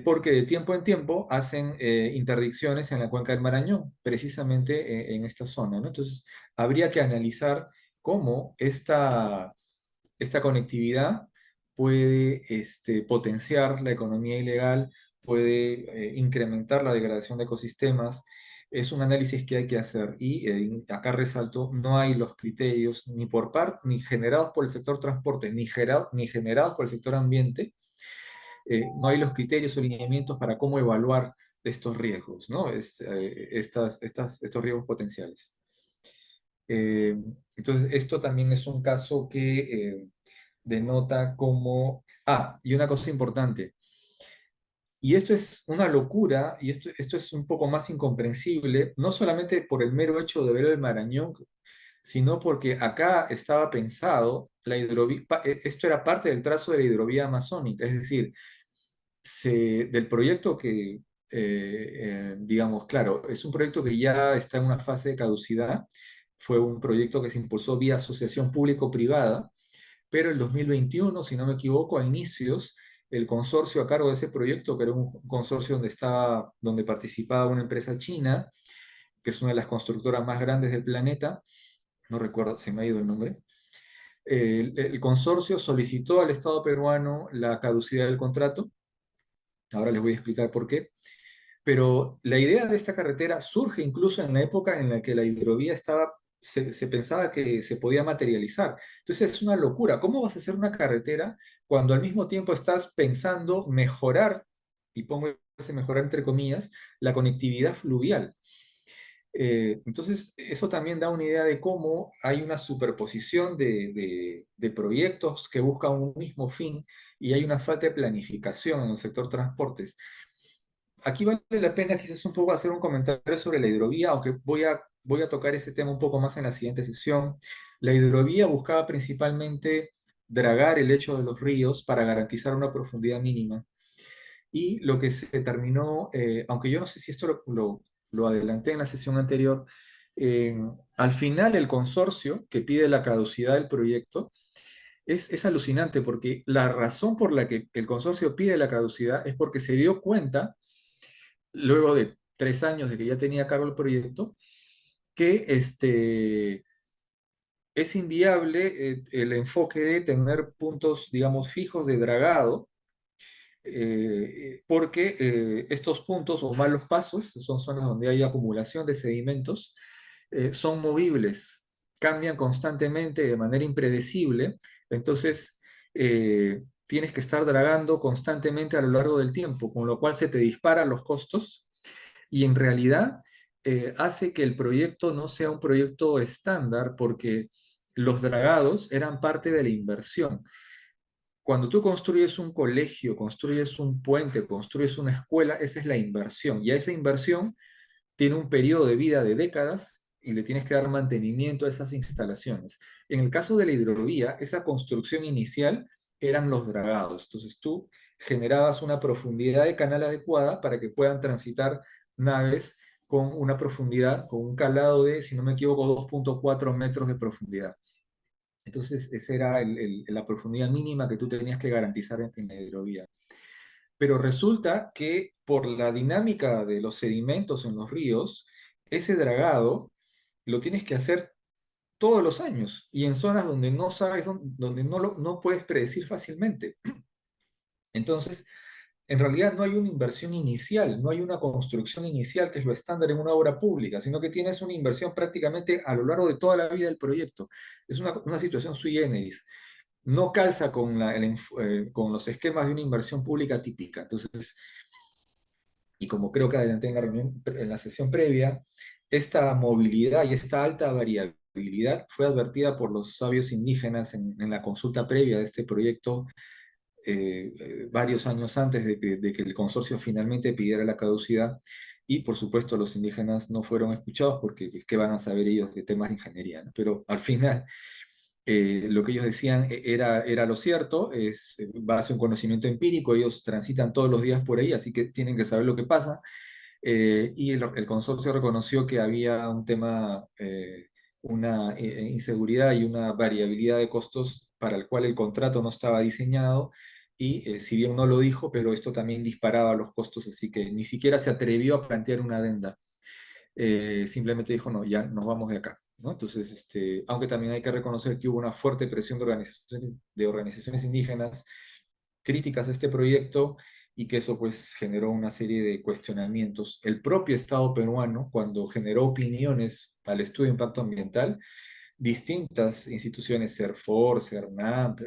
porque de tiempo en tiempo hacen interdicciones en la cuenca del Marañón, precisamente en esta zona, ¿no? Entonces, habría que analizar cómo esta conectividad puede potenciar la economía ilegal, puede incrementar la degradación de ecosistemas. Es un análisis que hay que hacer y acá resalto, no hay los criterios ni por parte, ni generados por el sector transporte, ni generados por el sector ambiente, no hay los criterios o lineamientos para cómo evaluar estos riesgos, ¿no? Estos riesgos potenciales. Eh, entonces, esto también es un caso que denota cómo... Ah, y una cosa importante, y esto es una locura, y esto es un poco más incomprensible, no solamente por el mero hecho de ver el Marañón, sino porque acá estaba pensado, esto era parte del trazo de la hidrovía amazónica, es decir, del proyecto que, digamos, claro, es un proyecto que ya está en una fase de caducidad, fue un proyecto que se impulsó vía asociación público-privada, pero el 2021, si no me equivoco, a inicios, el consorcio a cargo de ese proyecto, que era un consorcio donde participaba una empresa china, que es una de las constructoras más grandes del planeta, no recuerdo, se me ha ido el nombre, el consorcio solicitó al Estado peruano la caducidad del contrato, ahora les voy a explicar por qué, pero la idea de esta carretera surge incluso en la época en la que la hidrovía se pensaba que se podía materializar. Entonces es una locura. ¿Cómo vas a hacer una carretera cuando al mismo tiempo estás pensando mejorar, y pongo ese mejorar entre comillas, la conectividad fluvial? Entonces, eso también da una idea de cómo hay una superposición de proyectos que buscan un mismo fin y hay una falta de planificación en el sector transportes. Aquí vale la pena quizás un poco hacer un comentario sobre la hidrovía, aunque voy a tocar ese tema un poco más en la siguiente sesión. La hidrovía buscaba principalmente dragar el lecho de los ríos para garantizar una profundidad mínima. Y lo que se terminó, aunque yo no sé si esto lo adelanté en la sesión anterior, eh, al final el consorcio que pide la caducidad del proyecto es alucinante porque la razón por la que el consorcio pide la caducidad es porque se dio cuenta luego de 3 años de que ya tenía a cargo el proyecto, que es inviable el enfoque de tener puntos, digamos, fijos de dragado, porque estos puntos o malos pasos, son zonas donde hay acumulación de sedimentos, son movibles, cambian constantemente de manera impredecible, entonces tienes que estar dragando constantemente a lo largo del tiempo, con lo cual se te disparan los costos y en realidad hace que el proyecto no sea un proyecto estándar porque los dragados eran parte de la inversión. Cuando tú construyes un colegio, construyes un puente, construyes una escuela, esa es la inversión. Y a esa inversión tiene un periodo de vida de décadas y le tienes que dar mantenimiento a esas instalaciones. En el caso de la hidrovía, esa construcción inicial eran los dragados. Entonces tú generabas una profundidad de canal adecuada para que puedan transitar naves con una profundidad, con un calado de, si no me equivoco, 2,4 metros de profundidad. Entonces, esa era la profundidad mínima que tú tenías que garantizar en la hidrovía. Pero resulta que por la dinámica de los sedimentos en los ríos, ese dragado lo tienes que hacer todos los años y en zonas donde no sabes, donde no puedes predecir fácilmente. Entonces, en realidad no hay una inversión inicial, no hay una construcción inicial que es lo estándar en una obra pública, sino que tienes una inversión prácticamente a lo largo de toda la vida del proyecto. Es una situación sui generis. No calza con los esquemas de una inversión pública típica. Entonces, y como creo que adelanté en la reunión, en la sesión previa, esta movilidad y esta alta variabilidad fue advertida por los sabios indígenas en la consulta previa de este proyecto varios años antes de que el consorcio finalmente pidiera la caducidad. y por supuesto los indígenas no fueron escuchados porque ¿qué van a saber ellos de temas de ingeniería? ¿No? Pero al final lo que ellos decían era lo cierto, es base en un conocimiento empírico, ellos transitan todos los días por ahí, así que tienen que saber lo que pasa. Y el consorcio reconoció que había un tema, una inseguridad y una variabilidad de costos para el cual el contrato no estaba diseñado, y si bien no lo dijo, pero esto también disparaba los costos, así que ni siquiera se atrevió a plantear una adenda. Simplemente dijo, no, ya nos vamos de acá, ¿no? Entonces, aunque también hay que reconocer que hubo una fuerte presión de organizaciones indígenas críticas a este proyecto, y que eso pues generó una serie de cuestionamientos. El propio Estado peruano, cuando generó opiniones al estudio de impacto ambiental, distintas instituciones, CERFOR, CERNAP,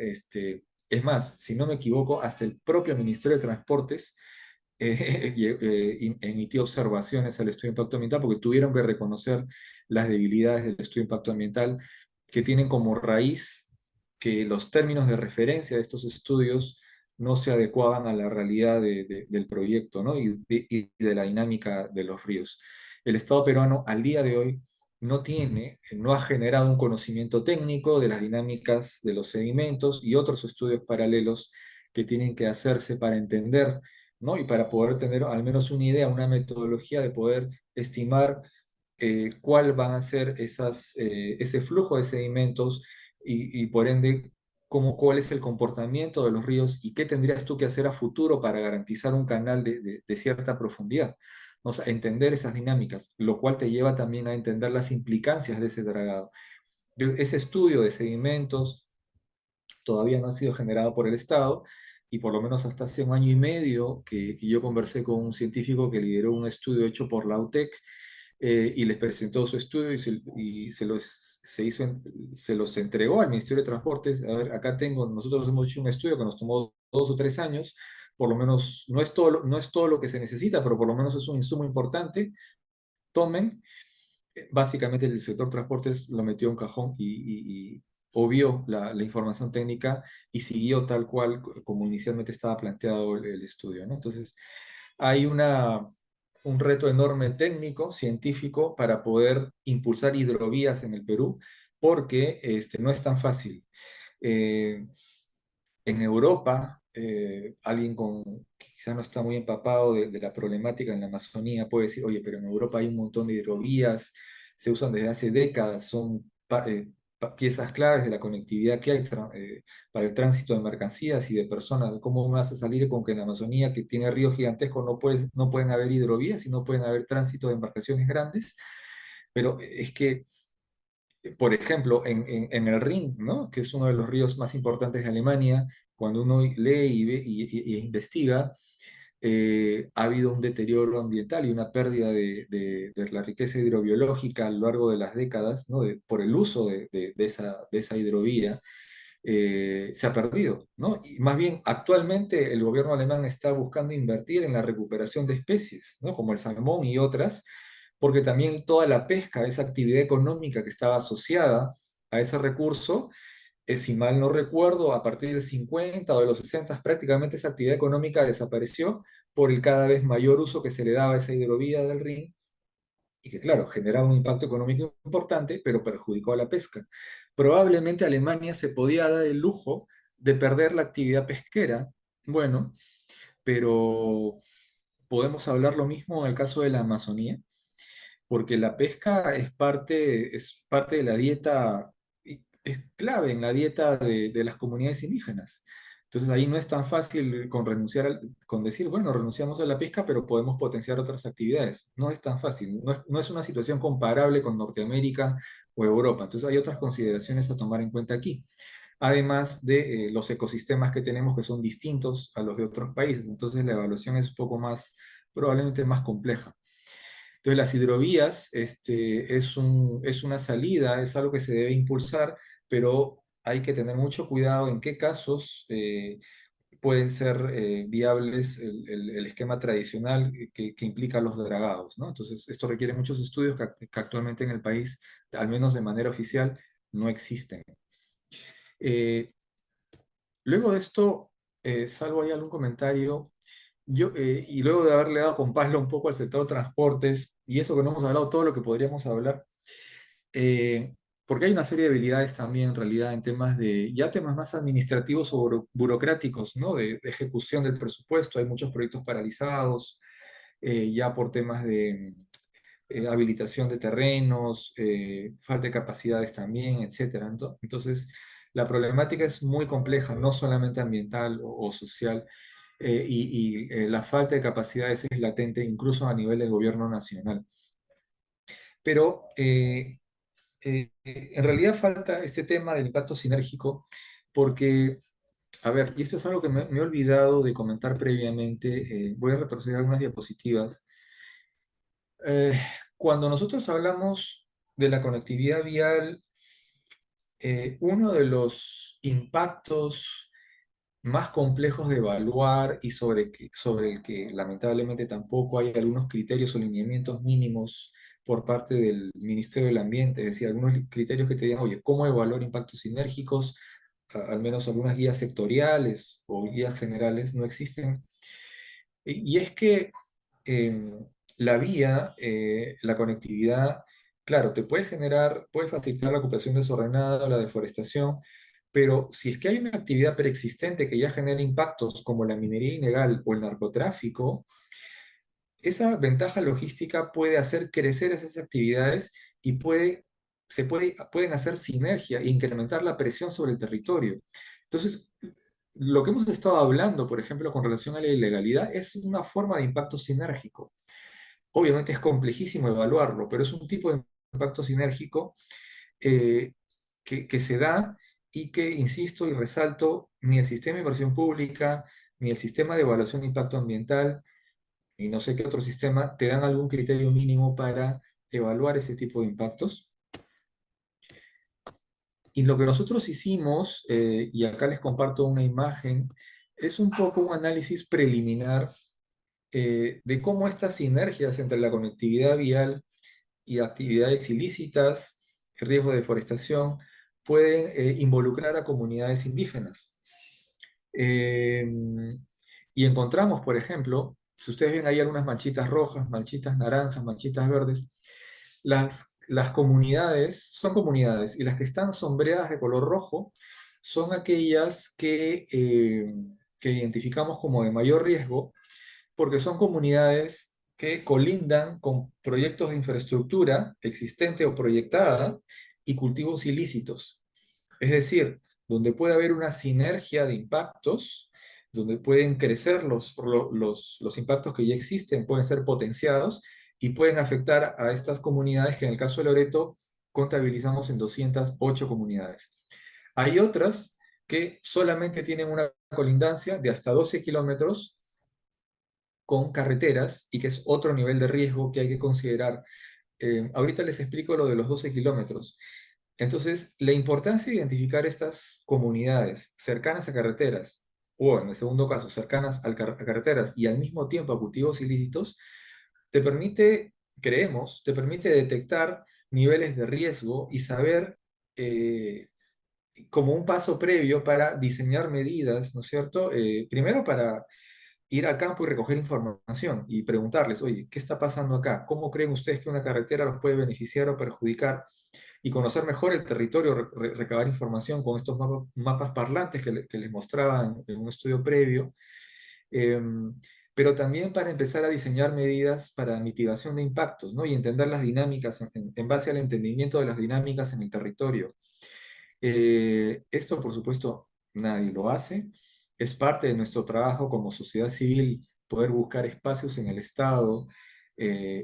es más, si no me equivoco, hasta el propio Ministerio de Transportes emitió observaciones al estudio de impacto ambiental porque tuvieron que reconocer las debilidades del estudio de impacto ambiental, que tienen como raíz que los términos de referencia de estos estudios no se adecuaban a la realidad del proyecto, ¿no? Y de la dinámica de los ríos. El Estado peruano al día de hoy no ha generado un conocimiento técnico de las dinámicas de los sedimentos y otros estudios paralelos que tienen que hacerse para entender, ¿no? Y para poder tener al menos una idea, una metodología de poder estimar cuál van a ser ese flujo de sedimentos, y por ende cuál es el comportamiento de los ríos y qué tendrías tú que hacer a futuro para garantizar un canal de cierta profundidad. O sea, entender esas dinámicas, lo cual te lleva también a entender las implicancias de ese dragado. Ese estudio de sedimentos todavía no ha sido generado por el Estado, y por lo menos hasta hace un año y medio que yo conversé con un científico que lideró un estudio hecho por la UTEC, y les presentó su estudio se los entregó al Ministerio de Transportes. A ver, acá tengo, nosotros hemos hecho un estudio que nos tomó 2 o 3 años, por lo menos no es todo lo que se necesita, pero por lo menos es un insumo importante, tomen. Básicamente el sector transportes lo metió en un cajón y obvió la información técnica y siguió tal cual como inicialmente estaba planteado el estudio, ¿no? Entonces, hay un reto enorme técnico, científico, para poder impulsar hidrovías en el Perú, porque no es tan fácil. Eh, en Europa, alguien que quizás no está muy empapado de la problemática en la Amazonía puede decir, oye, pero en Europa hay un montón de hidrovías, se usan desde hace décadas, son piezas claves de la conectividad que hay para el tránsito de mercancías y de personas. ¿Cómo vas a salir con que en la Amazonía, que tiene ríos gigantescos, no pueden haber hidrovías y no pueden haber tránsito de embarcaciones grandes? Pero es que por ejemplo, en el Rin, ¿no? Que es uno de los ríos más importantes de Alemania, cuando uno lee y investiga, ha habido un deterioro ambiental y una pérdida de la riqueza hidrobiológica a lo largo de las décadas, ¿no? Por el uso de esa hidrovía, se ha perdido, ¿no? Y más bien, actualmente el gobierno alemán está buscando invertir en la recuperación de especies, ¿no? Como el salmón y otras, porque también toda la pesca, esa actividad económica que estaba asociada a ese recurso, si mal no recuerdo, a partir del 50 o de los 60, prácticamente esa actividad económica desapareció por el cada vez mayor uso que se le daba a esa hidrovía del Rin, y que, claro, generaba un impacto económico importante, pero perjudicó a la pesca. Probablemente Alemania se podía dar el lujo de perder la actividad pesquera, bueno, pero podemos hablar lo mismo en el caso de la Amazonía, porque la pesca es parte de la dieta, es clave en la dieta de las comunidades indígenas. Entonces ahí no es tan fácil con decir, bueno, renunciamos a la pesca, pero podemos potenciar otras actividades. No es tan fácil, no es una situación comparable con Norteamérica o Europa. Entonces hay otras consideraciones a tomar en cuenta aquí, además de los ecosistemas que tenemos, que son distintos a los de otros países. Entonces la evaluación es un poco más, probablemente más compleja. Entonces, las hidrovías es una salida, es algo que se debe impulsar, pero hay que tener mucho cuidado en qué casos pueden ser viables el esquema tradicional que implica los dragados, ¿no? Entonces, esto requiere muchos estudios que actualmente en el país, al menos de manera oficial, no existen. Eh, Luego de esto, salvo ahí algún comentario. y luego de haberle dado con palo un poco al sector transportes, y eso que no hemos hablado todo lo que podríamos hablar, eh, porque hay una serie de habilidades también en realidad en temas de, ya temas más administrativos o burocráticos, ¿no? De ejecución del presupuesto, hay muchos proyectos paralizados, ya por temas de habilitación de terrenos, falta de capacidades también, etcétera. Entonces, la problemática es muy compleja, no solamente ambiental o social, la falta de capacidades es latente incluso a nivel del gobierno nacional. Pero en realidad falta este tema del impacto sinérgico porque, a ver, y esto es algo que me he olvidado de comentar previamente, voy a retroceder algunas diapositivas. Eh, Cuando nosotros hablamos de la conectividad vial, uno de los impactos más complejos de evaluar y sobre el que lamentablemente tampoco hay algunos criterios o lineamientos mínimos por parte del Ministerio del Ambiente, es decir, algunos criterios que te digan, oye, ¿cómo evaluar impactos sinérgicos? Al menos algunas guías sectoriales o guías generales no existen. Y es que eh, la vía, la conectividad, claro, te puede generar, puede facilitar la ocupación desordenada, la deforestación, pero si es que hay una actividad preexistente que ya genera impactos como la minería ilegal o el narcotráfico, esa ventaja logística puede hacer crecer esas actividades y pueden hacer sinergia e incrementar la presión sobre el territorio. Entonces, lo que hemos estado hablando, por ejemplo, con relación a la ilegalidad, es una forma de impacto sinérgico. Obviamente es complejísimo evaluarlo, pero es un tipo de impacto sinérgico eh, que se da y que, insisto y resalto, ni el sistema de inversión pública, ni el sistema de evaluación de impacto ambiental, y no sé qué otro sistema, te dan algún criterio mínimo para evaluar ese tipo de impactos. Y lo que nosotros hicimos, y acá les comparto una imagen, es un poco un análisis preliminar de cómo estas sinergias entre la conectividad vial y actividades ilícitas, riesgo de deforestación, pueden involucrar a comunidades indígenas. Eh, y encontramos, por ejemplo, si ustedes ven ahí algunas manchitas rojas, manchitas naranjas, manchitas verdes, las comunidades son comunidades y las que están sombreadas de color rojo son aquellas que identificamos como de mayor riesgo porque son comunidades que colindan con proyectos de infraestructura existente o proyectada y cultivos ilícitos. Es decir, donde puede haber una sinergia de impactos, donde pueden crecer los impactos que ya existen, pueden ser potenciados y pueden afectar a estas comunidades que en el caso de Loreto contabilizamos en 208 comunidades. Hay otras que solamente tienen una colindancia de hasta 12 kilómetros con carreteras y que es otro nivel de riesgo que hay que considerar. Ahorita les explico lo de los 12 kilómetros. Entonces, la importancia de identificar estas comunidades cercanas a carreteras, o en el segundo caso, cercanas a carreteras y al mismo tiempo a cultivos ilícitos, te permite, creemos, te permite detectar niveles de riesgo y saber, como un paso previo para diseñar medidas, ¿no es cierto? Primero para ir al campo y recoger información y preguntarles, oye, ¿qué está pasando acá? ¿Cómo creen ustedes que una carretera los puede beneficiar o perjudicar? Y conocer mejor el territorio, recabar información con estos mapas parlantes que les mostraba en un estudio previo, pero también para empezar a diseñar medidas para mitigación de impactos, ¿no? Y entender las dinámicas en base al entendimiento de las dinámicas en el territorio. Esto, por supuesto, nadie lo hace. Es parte de nuestro trabajo como sociedad civil poder buscar espacios en el Estado.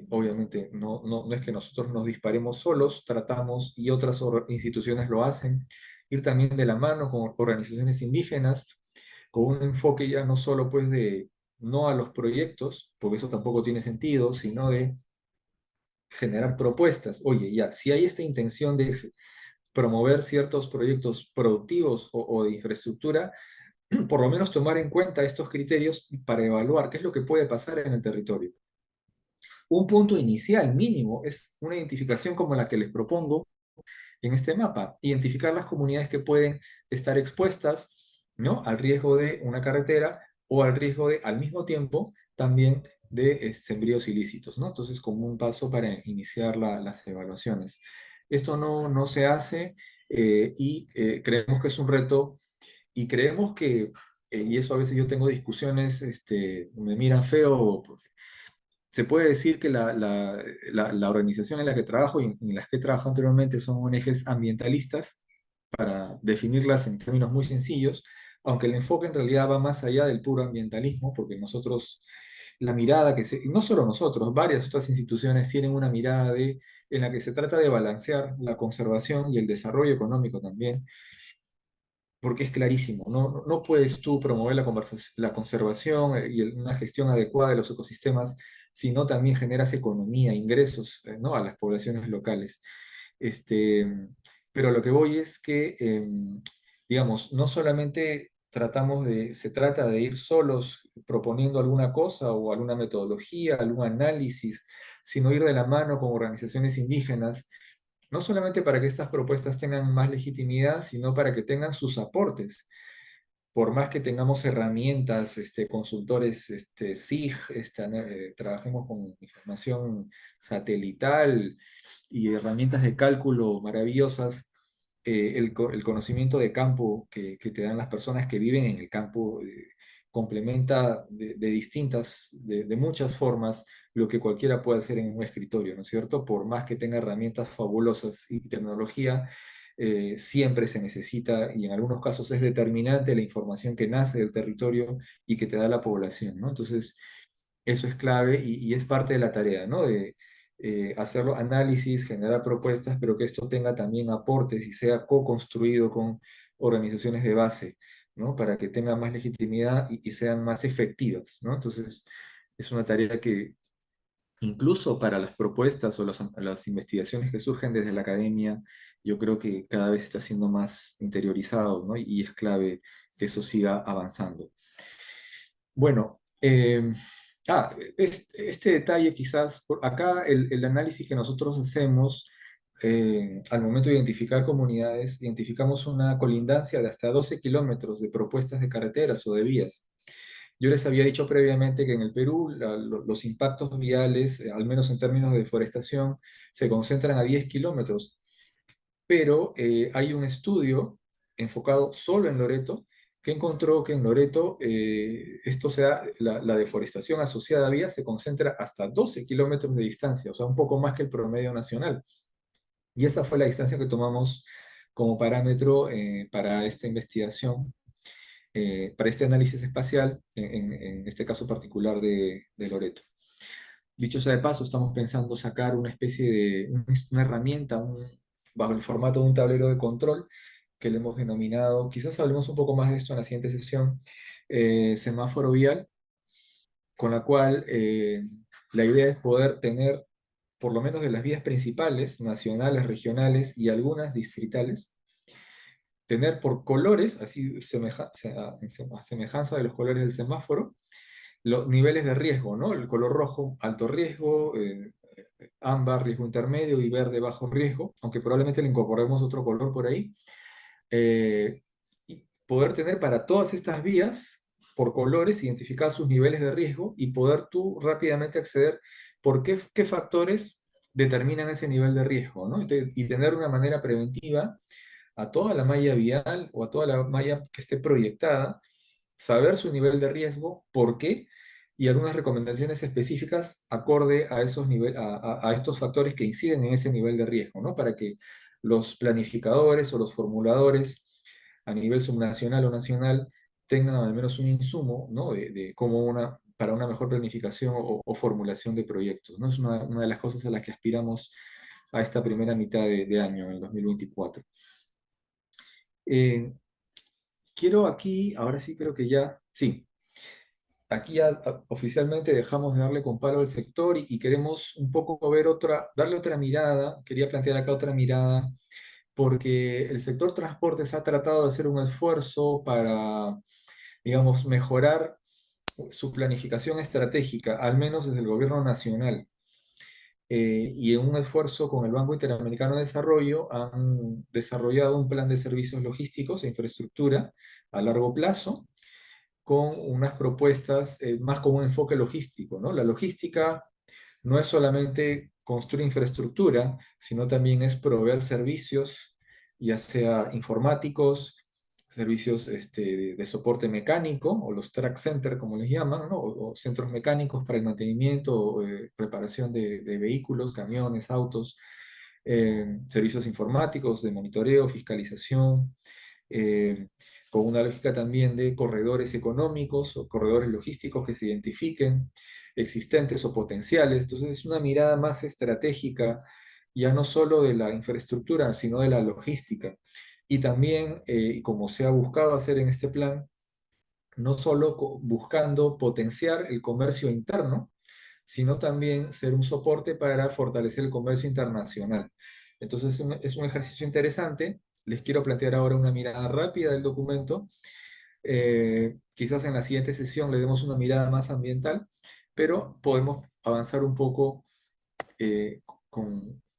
Obviamente, no es que nosotros nos disparemos solos, tratamos y otras instituciones lo hacen. Ir también de la mano con organizaciones indígenas, con un enfoque ya no solo pues de no a los proyectos, porque eso tampoco tiene sentido, sino de generar propuestas. Oye, ya, si hay esta intención de promover ciertos proyectos productivos o de infraestructura, por lo menos tomar en cuenta estos criterios para evaluar qué es lo que puede pasar en el territorio. Un punto inicial mínimo es una identificación como la que les propongo en este mapa, identificar las comunidades que pueden estar expuestas, ¿no?, al riesgo de una carretera o al riesgo de, al mismo tiempo, también de sembríos ilícitos, ¿no? Entonces, como un paso para iniciar las evaluaciones. Esto no se hace y creemos que es un reto y creemos que, y eso a veces yo tengo discusiones, me miran feo, se puede decir que la organización en la que trabajo y en las que he trabajado anteriormente son ONGs ambientalistas, para definirlas en términos muy sencillos, aunque el enfoque en realidad va más allá del puro ambientalismo, porque nosotros, la mirada y no solo nosotros, varias otras instituciones tienen una mirada en la que se trata de balancear la conservación y el desarrollo económico también, porque es clarísimo, no puedes tú promover la conservación y una gestión adecuada de los ecosistemas si no también generas economía, ingresos, ¿no? a las poblaciones locales. Este, pero lo que voy es que, digamos, no solamente se trata de ir solos proponiendo alguna cosa o alguna metodología, algún análisis, sino ir de la mano con organizaciones indígenas no solamente para que estas propuestas tengan más legitimidad, sino para que tengan sus aportes. Por más que tengamos herramientas, consultores SIG, trabajemos con información satelital y herramientas de cálculo maravillosas, el conocimiento de campo que te dan las personas que viven en el campo complementa de distintas, de muchas formas lo que cualquiera puede hacer en un escritorio, ¿no es cierto? Por más que tenga herramientas fabulosas y tecnología, siempre se necesita, y en algunos casos es determinante, la información que nace del territorio y que te da la población, ¿no? Entonces, eso es clave y es parte de la tarea, ¿no? De hacer análisis, generar propuestas, pero que esto tenga también aportes y sea co-construido con organizaciones de base, ¿no? Para que tengan más legitimidad y sean más efectivas, ¿no? Entonces, es una tarea que incluso para las propuestas o las investigaciones que surgen desde la academia, yo creo que cada vez está siendo más interiorizado, ¿no? Y es clave que eso siga avanzando. Bueno, este detalle quizás, acá el análisis que nosotros hacemos al momento de identificar comunidades, identificamos una colindancia de hasta 12 kilómetros de propuestas de carreteras o de vías. Yo les había dicho previamente que en el Perú los impactos viales, al menos en términos de deforestación, se concentran a 10 kilómetros, pero hay un estudio enfocado solo en Loreto que encontró que en Loreto la deforestación asociada a vías se concentra hasta 12 kilómetros de distancia, o sea, un poco más que el promedio nacional. Y esa fue la distancia que tomamos como parámetro para esta investigación, para este análisis espacial, en este caso particular de Loreto. Dicho sea de paso, estamos pensando sacar una especie una herramienta bajo el formato de un tablero de control que le hemos denominado, quizás hablemos un poco más de esto en la siguiente sesión, semáforo vial, con la cual la idea es poder tener, por lo menos de las vías principales, nacionales, regionales y algunas distritales, tener por colores, así a semejanza de los colores del semáforo, los niveles de riesgo, ¿no? El color rojo, alto riesgo, ámbar, riesgo intermedio y verde, bajo riesgo, aunque probablemente le incorporemos otro color por ahí. Y poder tener para todas estas vías, por colores, identificar sus niveles de riesgo y poder tú rápidamente acceder por qué factores determinan ese nivel de riesgo, ¿no? Y tener una manera preventiva a toda la malla vial o a toda la malla que esté proyectada, saber su nivel de riesgo, por qué, y algunas recomendaciones específicas acorde a, a estos factores que inciden en ese nivel de riesgo, ¿no? Para que los planificadores o los formuladores a nivel subnacional o nacional tengan al menos un insumo, ¿no? Para una mejor planificación o formulación de proyectos, ¿no? Es una de las cosas a las que aspiramos a esta primera mitad de año, en el 2024. Eh, quiero aquí, ahora sí creo que ya, sí, aquí ya oficialmente dejamos de darle con palo al sector y queremos un poco darle otra mirada, quería plantear acá otra mirada, porque el sector transportes ha tratado de hacer un esfuerzo para, digamos, mejorar su planificación estratégica, al menos desde el gobierno nacional. Y en un esfuerzo con el Banco Interamericano de Desarrollo han desarrollado un plan de servicios logísticos e infraestructura a largo plazo, con unas propuestas más con un enfoque logístico, ¿no? La logística no es solamente construir infraestructura, sino también es proveer servicios, ya sea informáticos, servicios de soporte mecánico, o los track center, como les llaman, ¿no? O centros mecánicos para el mantenimiento, o, reparación de vehículos, camiones, autos, servicios informáticos de monitoreo, fiscalización, eh, con una lógica también de corredores económicos o corredores logísticos que se identifiquen, existentes o potenciales. Entonces es una mirada más estratégica, ya no solo de la infraestructura, sino de la logística. Y también, como se ha buscado hacer en este plan, no solo buscando potenciar el comercio interno, sino también ser un soporte para fortalecer el comercio internacional. Entonces es un ejercicio interesante. Les quiero plantear ahora una mirada rápida del documento. Quizás en la siguiente sesión le demos una mirada más ambiental, pero podemos avanzar un poco eh,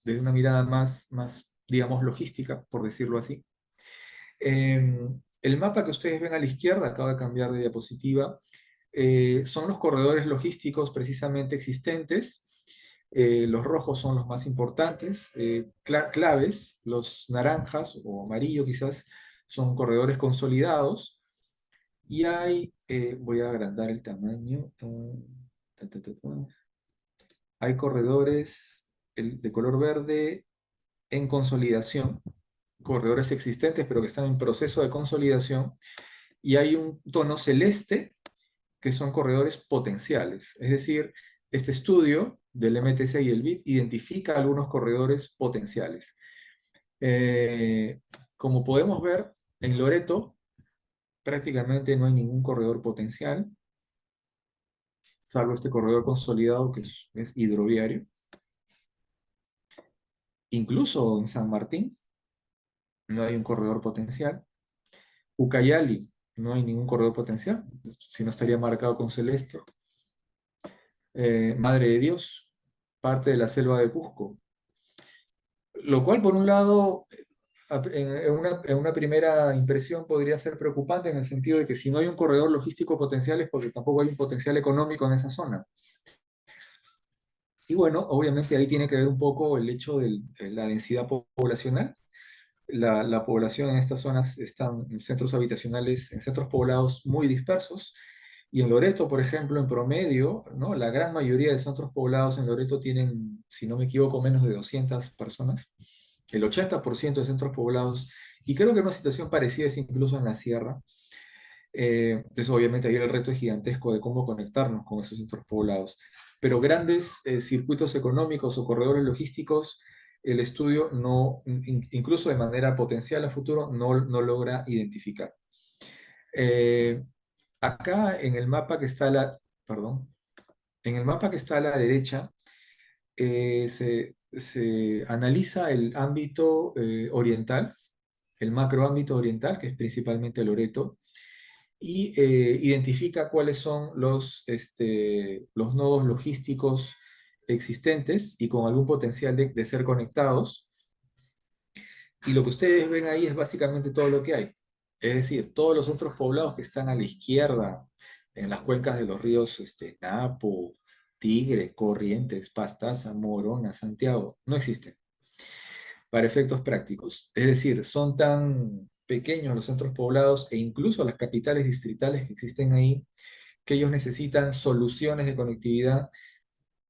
desde una mirada más, digamos, logística, por decirlo así. El mapa que ustedes ven a la izquierda, acaba de cambiar de diapositiva, son los corredores logísticos precisamente existentes. Los rojos son los más importantes, claves, los naranjas o amarillo quizás son corredores consolidados, y voy a agrandar el tamaño, ta, ta, ta, ta. Hay corredores de color verde en consolidación, corredores existentes pero que están en proceso de consolidación, y hay un tono celeste que son corredores potenciales. Es decir, este estudio del MTC y el BID identifica algunos corredores potenciales. Como podemos ver, en Loreto prácticamente no hay ningún corredor potencial, salvo este corredor consolidado que es hidroviario. Incluso en San Martín no hay un corredor potencial. Ucayali no hay ningún corredor potencial, si no estaría marcado con celeste. Madre de Dios, parte de la selva de Cusco. Lo cual, por un lado, en una primera impresión podría ser preocupante en el sentido de que si no hay un corredor logístico potencial es porque tampoco hay un potencial económico en esa zona. Y bueno, obviamente ahí tiene que ver un poco el hecho de la densidad poblacional. La población en estas zonas están en centros habitacionales, en centros poblados muy dispersos. Y en Loreto, por ejemplo, en promedio, ¿no? La gran mayoría de centros poblados en Loreto tienen, si no me equivoco, menos de 200 personas. El 80% de centros poblados. Y creo que una situación parecida es incluso en la sierra. Entonces, obviamente, ahí el reto es gigantesco de cómo conectarnos con esos centros poblados. Pero grandes circuitos económicos o corredores logísticos, el estudio no, incluso de manera potencial a futuro, no logra identificar. Acá en el mapa que está a perdón, en el mapa que está a la derecha, se analiza el ámbito oriental, el macroámbito oriental, que es principalmente Loreto, y identifica cuáles son los nodos logísticos existentes y con algún potencial de ser conectados. Y lo que ustedes ven ahí es básicamente todo lo que hay. Es decir, todos los otros poblados que están a la izquierda, en las cuencas de los ríos Napo, Tigre, Corrientes, Pastaza, Morona, Santiago, no existen para efectos prácticos. Es decir, son tan pequeños los centros poblados e incluso las capitales distritales que existen ahí, que ellos necesitan soluciones de conectividad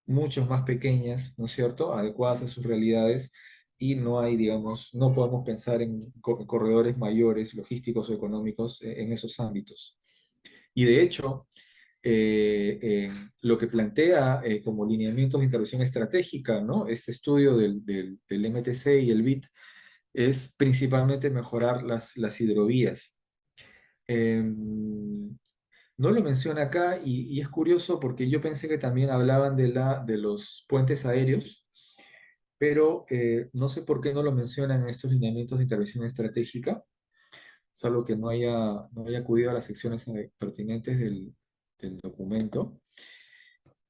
mucho más pequeñas, ¿no es cierto?, adecuadas a sus realidades, y no hay, digamos, no podemos pensar en corredores mayores, logísticos o económicos en esos ámbitos. Y de hecho, lo que plantea como lineamientos de intervención estratégica, ¿no? Este estudio del MTC y el BIT es principalmente mejorar las hidrovías. No lo menciona acá y es curioso porque yo pensé que también hablaban de los puentes aéreos, pero no sé por qué no lo mencionan en estos lineamientos de intervención estratégica, salvo que no haya acudido a las secciones pertinentes del documento.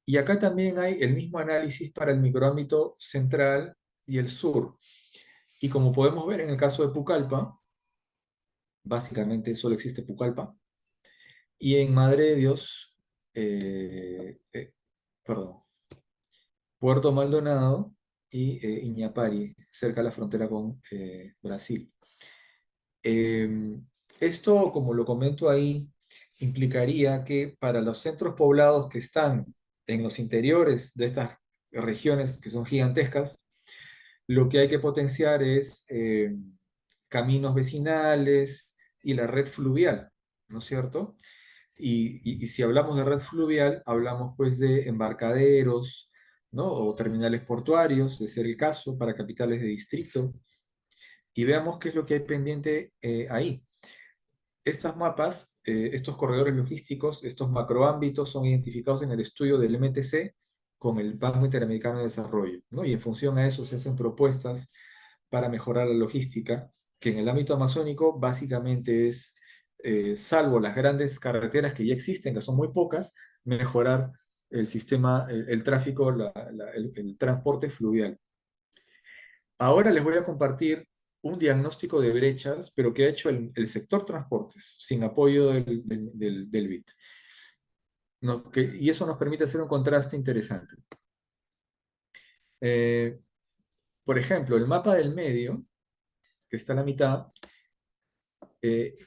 Y acá también hay el mismo análisis para el microámbito central y el sur. Y como podemos ver en el caso de Pucallpa, básicamente solo existe Pucallpa. y en Madre de Dios, eh, eh, perdón, Puerto Maldonado y Iñapari, cerca de la frontera con Brasil. Eh, Esto, como lo comento ahí, implicaría que para los centros poblados que están en los interiores de estas regiones que son gigantescas, lo que hay que potenciar es caminos vecinales y la red fluvial, ¿no es cierto? Y si hablamos de red fluvial, hablamos pues de embarcaderos, ¿no? O terminales portuarios, de ser el caso, para capitales de distrito. Y veamos qué es lo que hay pendiente ahí. Estas mapas, estos corredores logísticos, estos macroámbitos son identificados en el estudio del MTC con el Banco Interamericano de Desarrollo, ¿no? Y en función a eso se hacen propuestas para mejorar la logística, que en el ámbito amazónico básicamente es, salvo las grandes carreteras que ya existen, que son muy pocas, mejorar el sistema, el tráfico, el transporte fluvial. Ahora les voy a compartir un diagnóstico de brechas, pero que ha hecho el sector transportes, sin apoyo del BID. No, y eso nos permite hacer un contraste interesante. Eh, por ejemplo, el mapa del medio, que está a la mitad,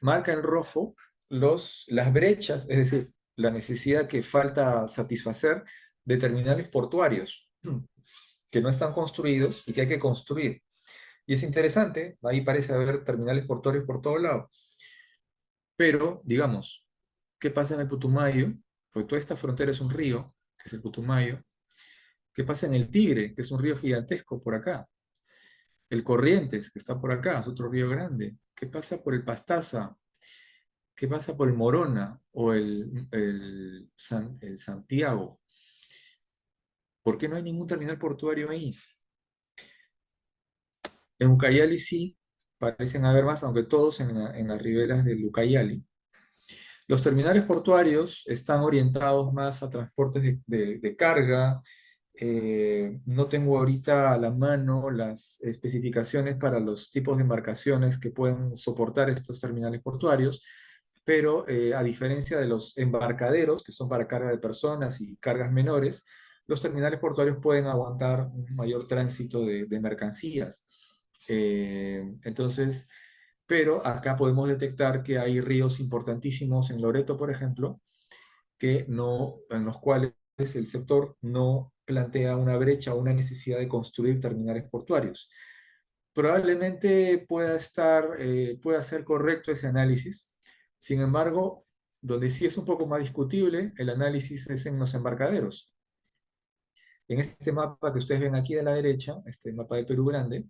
marca en rojo las brechas, es decir, la necesidad que falta satisfacer de terminales portuarios que no están construidos y que hay que construir. Y es interesante, ahí parece haber terminales portuarios por todo lado. Pero, digamos, ¿qué pasa en el Putumayo? Pues toda esta frontera es un río, que es el Putumayo. ¿Qué pasa en el Tigre, que es un río gigantesco por acá? El Corrientes, que está por acá, es otro río grande. ¿Qué pasa por el Pastaza? ¿Qué pasa por el Morona o el Santiago? ¿Por qué no hay ningún terminal portuario ahí? En Ucayali sí, parecen haber más, aunque todos en las riberas del Ucayali. Los terminales portuarios están orientados más a transportes de carga. No tengo ahorita a la mano las especificaciones para los tipos de embarcaciones que pueden soportar estos terminales portuarios, pero a diferencia de los embarcaderos, que son para carga de personas y cargas menores, los terminales portuarios pueden aguantar un mayor tránsito de mercancías. Entonces, pero acá podemos detectar que hay ríos importantísimos en Loreto, por ejemplo, en los cuales el sector no plantea una brecha o una necesidad de construir terminales portuarios. Probablemente pueda ser correcto ese análisis. Sin embargo, donde sí es un poco más discutible, el análisis es en los embarcaderos. En este mapa que ustedes ven aquí de la derecha, este mapa de Perú Grande,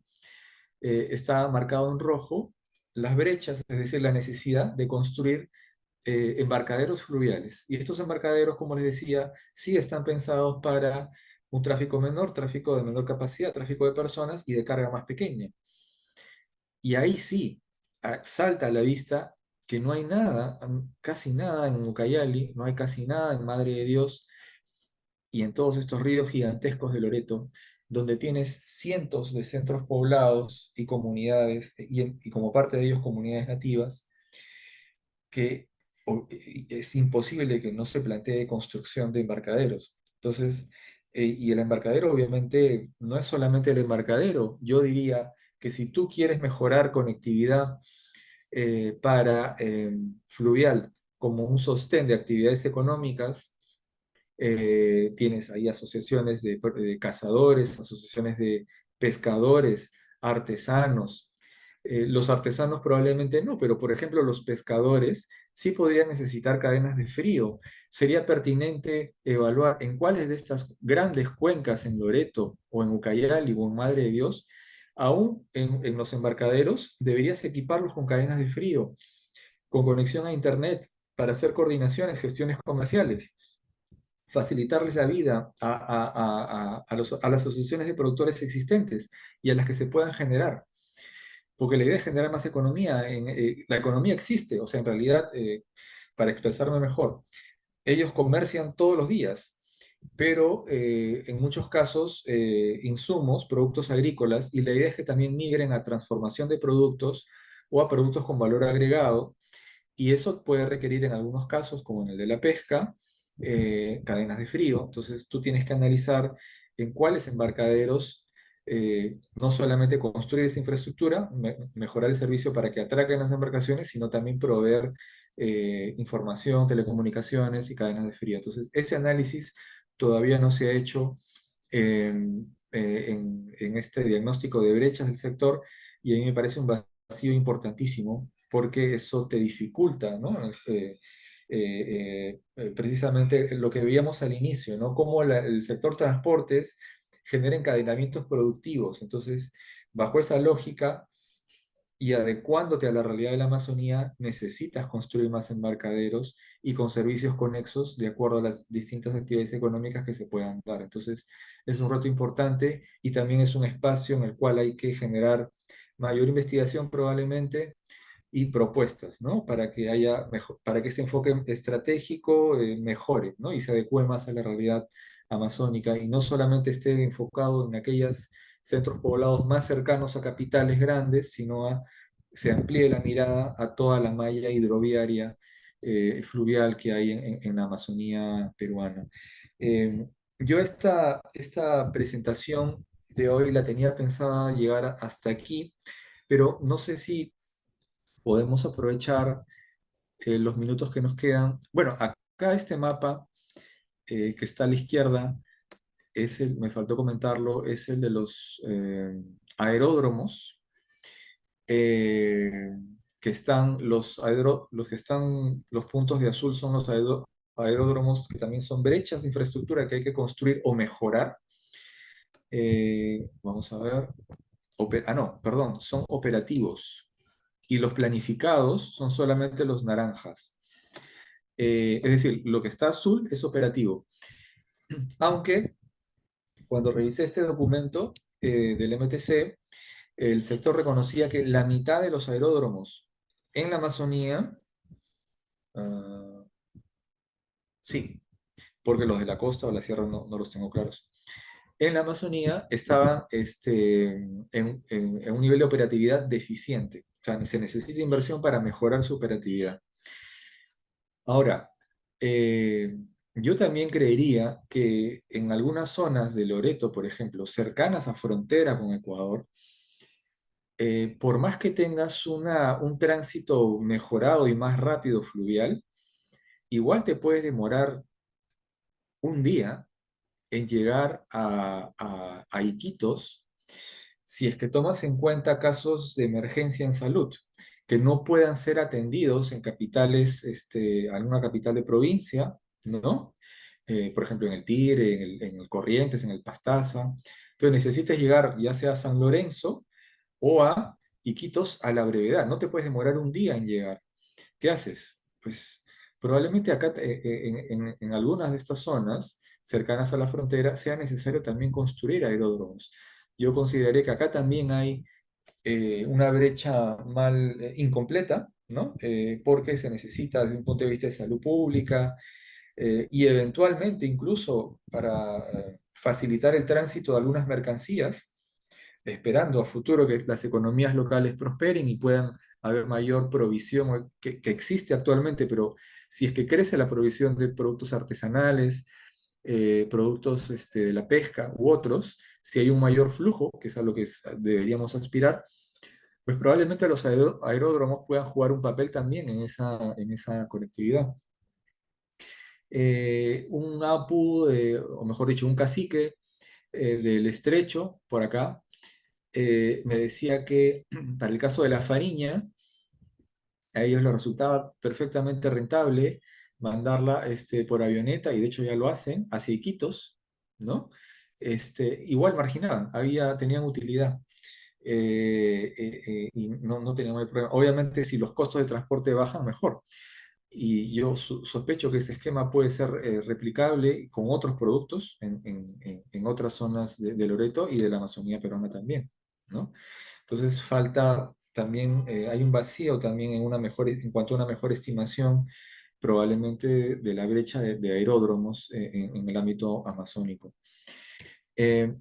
está marcado en rojo las brechas, es decir, la necesidad de construir embarcaderos fluviales. Y estos embarcaderos, como les decía, sí están pensados para un tráfico menor, tráfico de menor capacidad, tráfico de personas y de carga más pequeña. Y ahí sí, salta a la vista que no hay nada, casi nada en Ucayali, no hay casi nada en Madre de Dios y en todos estos ríos gigantescos de Loreto, donde tienes cientos de centros poblados y comunidades, y como parte de ellos comunidades nativas, que es imposible que no se plantee construcción de embarcaderos. Entonces, y el embarcadero obviamente no es solamente el embarcadero, yo diría que si tú quieres mejorar conectividad para fluvial como un sostén de actividades económicas, tienes ahí asociaciones de cazadores, asociaciones de pescadores, artesanos. Los artesanos probablemente no, pero por ejemplo los pescadores sí podrían necesitar cadenas de frío. Sería pertinente evaluar en cuáles de estas grandes cuencas en Loreto o en Ucayali o en Madre de Dios, aún en los embarcaderos, deberías equiparlos con cadenas de frío, con conexión a Internet para hacer coordinaciones, gestiones comerciales, facilitarles la vida a las asociaciones de productores existentes y a las que se puedan generar. Porque la idea es generar más economía. La economía existe, o sea, en realidad, para expresarme mejor, ellos comercian todos los días, pero en muchos casos insumos, productos agrícolas, y la idea es que también migren a transformación de productos o a productos con valor agregado, Y eso puede requerir en algunos casos, como en el de la pesca, cadenas de frío. Entonces tú tienes que analizar en cuáles embarcaderos no solamente construir esa infraestructura, mejorar el servicio para que atraquen las embarcaciones, sino también proveer información, telecomunicaciones y cadenas de frío. Entonces ese análisis todavía no se ha hecho en este diagnóstico de brechas del sector, y a mí me parece un vacío importantísimo porque eso te dificulta, ¿no? Precisamente lo que veíamos al inicio, ¿no? Cómo el sector transportes genera encadenamientos productivos. Entonces, bajo esa lógica y adecuándote a la realidad de la Amazonía, necesitas construir más embarcaderos y con servicios conexos de acuerdo a las distintas actividades económicas que se puedan dar. Entonces, es un reto importante y también es un espacio en el cual hay que generar mayor investigación probablemente y propuestas, ¿no? Para que haya mejor, para que este enfoque estratégico mejore, ¿no? Y se adecue más a la realidad amazónica y no solamente esté enfocado en aquellos centros poblados más cercanos a capitales grandes, sino se amplíe la mirada a toda la malla hidroviaria fluvial que hay en la Amazonía peruana. Yo esta presentación de hoy la tenía pensada llegar hasta aquí, pero no sé si podemos aprovechar los minutos que nos quedan. Bueno, acá este mapa que está a la izquierda, me faltó comentarlo, es el de los aeródromos, eh, que están los que están, los puntos de azul son los aeródromos que también son brechas de infraestructura que hay que construir o mejorar. Vamos a ver. No, perdón, son operativos. Y los planificados son solamente los naranjas. Es decir, lo que está azul es operativo. Aunque cuando revisé este documento del MTC, el sector reconocía que la mitad de los aeródromos en la Amazonía, ah, sí, porque los de la costa o la sierra no los tengo claros, en la Amazonía estaban en un nivel de operatividad deficiente. O sea, se necesita inversión para mejorar su operatividad. Ahora, eh, yo también creería que en algunas zonas de Loreto, por ejemplo, cercanas a frontera con Ecuador, por más que tengas un tránsito mejorado y más rápido fluvial, igual te puedes demorar un día en llegar a Iquitos si es que tomas en cuenta casos de emergencia en salud que no puedan ser atendidos en capitales, alguna capital de provincia, ¿no? Por ejemplo, en el Tigre, en el Corrientes, en el Pastaza. Entonces necesitas llegar ya sea a San Lorenzo o a Iquitos a la brevedad. No te puedes demorar un día en llegar. ¿Qué haces? Pues probablemente acá en algunas de estas zonas cercanas a la frontera sea necesario también construir aeródromos. Yo consideraría que acá también hay una brecha incompleta, ¿no? Porque se necesita desde un punto de vista de salud pública y eventualmente incluso para facilitar el tránsito de algunas mercancías, esperando a futuro que las economías locales prosperen y puedan haber mayor provisión que existe actualmente, pero si es que crece la provisión de productos artesanales, productos de la pesca u otros, si hay un mayor flujo, que es a lo que deberíamos aspirar, pues probablemente los aeródromos puedan jugar un papel también en esa conectividad. Un APU, o mejor dicho, un cacique del estrecho, por acá, me decía que para el caso de la Fariña, a ellos les resultaba perfectamente rentable mandarla por avioneta, y de hecho ya lo hacen, hacia Iquitos, ¿no? Igual marginaban, tenían utilidad. Y no tenían mayor problema. Obviamente, si los costos de transporte bajan, mejor. Y yo sospecho que ese esquema puede ser replicable con otros productos en otras zonas de Loreto y de la Amazonía peruana también, ¿no? Entonces falta también, hay un vacío también en cuanto a una mejor estimación probablemente de la brecha de aeródromos en el ámbito amazónico. Eh,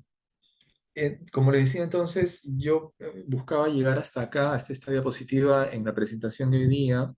como les decía entonces, yo buscaba llegar hasta acá, hasta esta diapositiva en la presentación de hoy día,